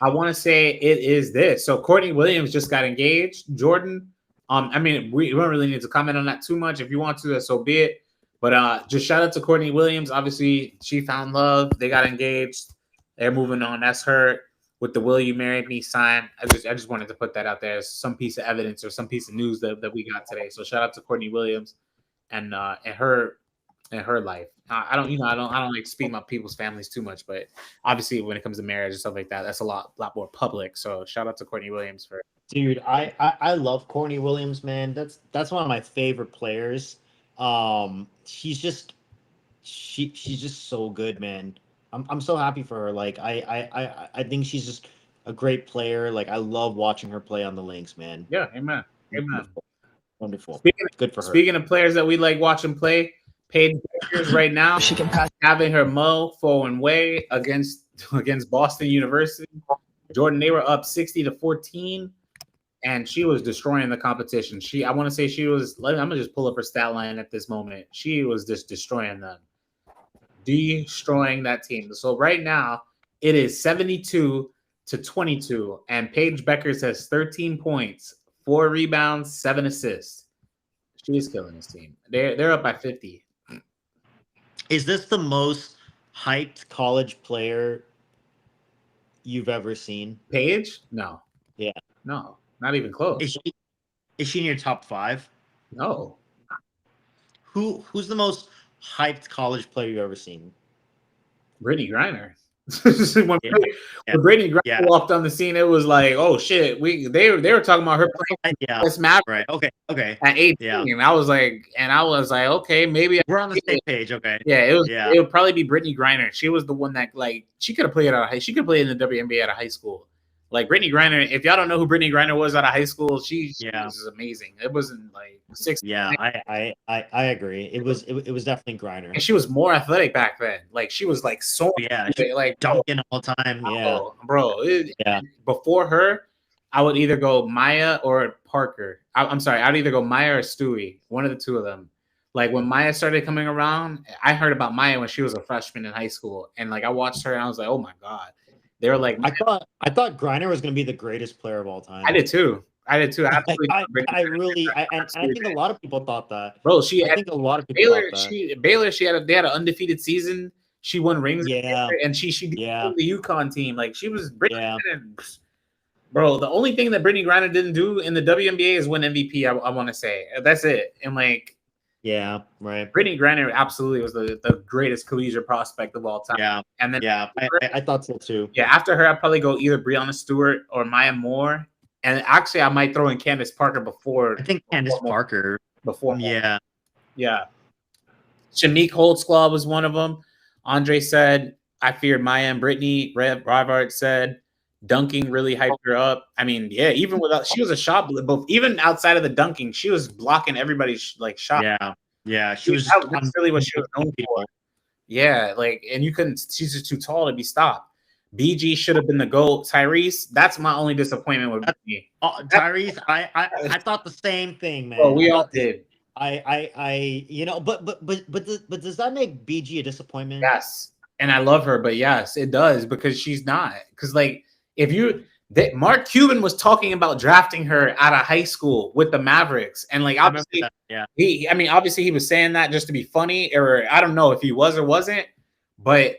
I want to say it is this. So Courtney Williams just got engaged. Jordan. I mean, we don't really need to comment on that too much. If you want to, so be it. But just shout out to Courtney Williams. Obviously, she found love. They got engaged. They're moving on. That's her. With the "Will you marry me" sign. I just wanted to put that out there as some piece of evidence or some piece of news that we got today. So shout out to Courtney Williams and her life. I don't like speak about people's families too much, but obviously when it comes to marriage and stuff like that, that's a lot more public. So shout out to Courtney Williams for. Dude, I love Courtney Williams, man. That's one of my favorite players. She's just so good, man. I'm so happy for her. Like I think she's just a great player. Like I love watching her play on the Lynx, man. Yeah, amen. Wonderful. Good for her. Speaking of players that we like watching play, Paige Beckers right now she can pass having her Fo and Way against Boston University. Jordan, they were up 60-14, and she was destroying the competition. I want to say she was. I'm gonna just pull up her stat line at this moment. She was just destroying them. Destroying that team. So right now it is 72-22, and Paige Beckers has 13 points, 4 rebounds, 7 assists. She's killing this team. They're up by 50. Is this the most hyped college player you've ever seen? Paige? No. Yeah. No, not even close. Is she in your top 5? No. Who's the most hyped college player you've ever seen? Brittany Griner. when, Yeah. when Brittany Griner Yeah. walked on the scene, it was like, oh shit, they were talking about her playing Yeah. this map Right. Okay. at 18. Yeah. And I was like, okay, maybe We're on the same page. Okay. yeah, Yeah. it would probably be Brittany Griner. She was the one that like she could have played she could play in the WNBA out of high school. Like Brittany Griner, if y'all don't know who Brittany Griner was out of high school, she was amazing. It wasn't like 6. Yeah, I agree. It was definitely Griner. And she was more athletic back then. Like she was like so like dunking all the time. Yeah, bro. Before her, I would either go Maya or Parker. I'm sorry, I'd either go Maya or Stewie. One of the two of them. Like when Maya started coming around, I heard about Maya when she was a freshman in high school, and like I watched her and I was like, oh my god. They were like, I thought Griner was going to be the greatest player of all time. I did too. Absolutely. I think a lot of people thought that. Bro, I think a lot of people thought that. Baylor, they had an undefeated season. She won rings. Yeah. And she beat the UConn team. Like she was Bro, the only thing that Brittany Griner didn't do in the WNBA is win MVP, I want to say. That's it. And like yeah, right. Brittany Griner absolutely was the greatest collegiate prospect of all time. Yeah. And then I thought so too. Yeah, after her, I'd probably go either Breonna Stewart or Maya Moore. And actually, I might throw in Candace Parker before. I think Candace Parker. Before. Yeah. Yeah. Shanique Holtzclaw was one of them. Andre said, I feared Maya and Brittany. Rivard said, dunking really hyped her up. I mean, yeah, even without, she was a shot, but even outside of the dunking, she was blocking everybody's like shot. Yeah. She was that's really what she was known for. Yeah, like, and you couldn't, she's just too tall to be stopped. BG should have been the GOAT. Tyrese, that's my only disappointment with me. Tyrese, I thought the same thing, man. Well, we all did. I you know, but does that make BG a disappointment? Yes, and I love her, but yes, it does because she's not. Because like, Mark Cuban was talking about drafting her out of high school with the Mavericks, and like obviously, obviously he was saying that just to be funny, or I don't know if he was or wasn't, but.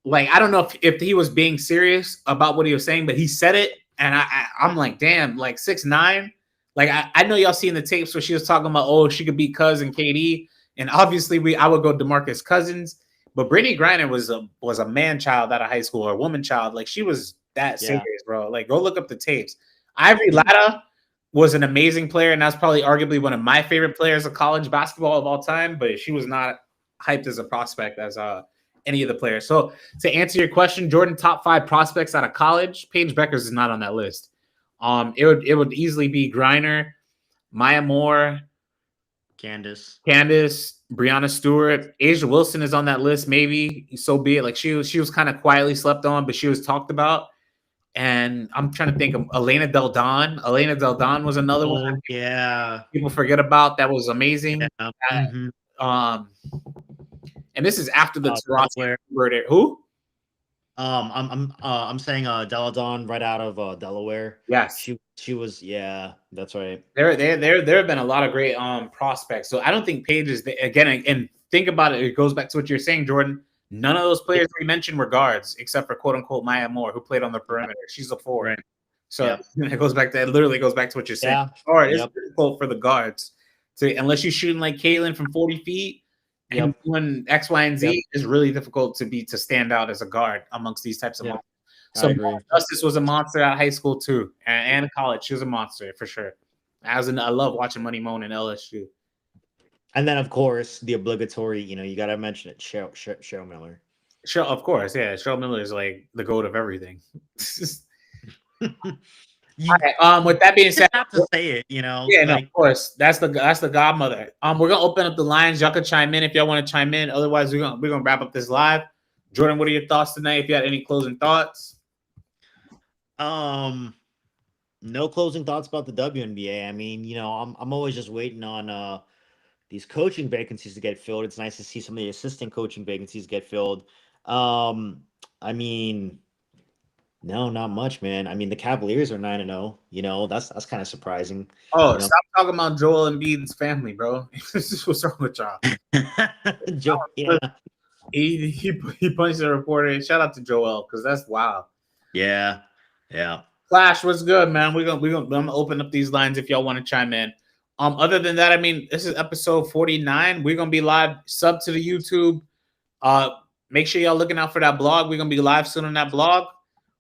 Like, I don't know if he was being serious about what he was saying, but he said it. And I'm like, damn, like 6'9". Like, I know y'all seen the tapes where she was talking about, oh, she could beat Cuz and KD. And obviously I would go DeMarcus Cousins. But Brittany Griner was a man child out of high school or a woman child. Like, she was that serious, bro. Like, go look up the tapes. Ivory Latta was an amazing player. And that's probably arguably one of my favorite players of college basketball of all time. But she was not hyped as a prospect as any of the players. So to answer your question, Jordan, top 5 prospects out of college, Paige Beckers is not on that list. It would easily be Griner, Maya Moore, Candace, Breonna Stewart, Asia Wilson is on that list. Maybe so be it. Like she was kind of quietly slept on, but she was talked about. And I'm trying to think of Elena Del Don. Elena Del Don was another one. Yeah, people forget about. That was amazing. Yeah. And this is after the Toronto murder. Who? I'm saying Deladon right out of Delaware. Yes, she was. Yeah, that's right. There have been a lot of great prospects. So I don't think Paige is again. And think about it. It goes back to what you're saying, Jordan. None of those players we mentioned were guards, except for quote unquote Maya Moore, who played on the perimeter. She's a forward. Right. So it goes back to literally goes back to what you're saying. Or it's difficult for the guards to unless you're shooting like Caitlin from 40 feet. And doing X, Y, and Z is really difficult to stand out as a guard amongst these types of monsters. So Justice was a monster at high school too, and college. She was a monster for sure. I love watching Money Moan and LSU. And then of course the obligatory, you got to mention it, Cheryl Miller. Of course, yeah. Cheryl Miller is like the GOAT of everything. With that being said, you have to say it, Yeah, no, of course. That's the godmother. We're gonna open up the lines. Y'all can chime in if y'all want to chime in. Otherwise, we're gonna wrap up this live. Jordan, what are your thoughts tonight? If you had any closing thoughts. No closing thoughts about the WNBA. I mean, I'm always just waiting on these coaching vacancies to get filled. It's nice to see some of the assistant coaching vacancies get filled. I mean. No, not much, man. I mean, the Cavaliers are 9-0. That's kind of surprising. Oh, stop talking about Joel Embiid's family, bro. What's wrong with y'all? He punched the reporter. Shout out to Joel because that's wild. Yeah. Flash, what's good, man? I'm gonna open up these lines if y'all want to chime in. Other than that, I mean, this is episode 49. We're gonna be live. Sub to the YouTube. make sure y'all looking out for that blog. We're gonna be live soon on that blog.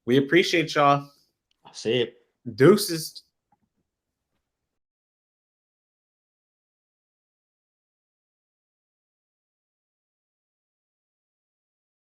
We appreciate y'all. I'll see it. Deuces.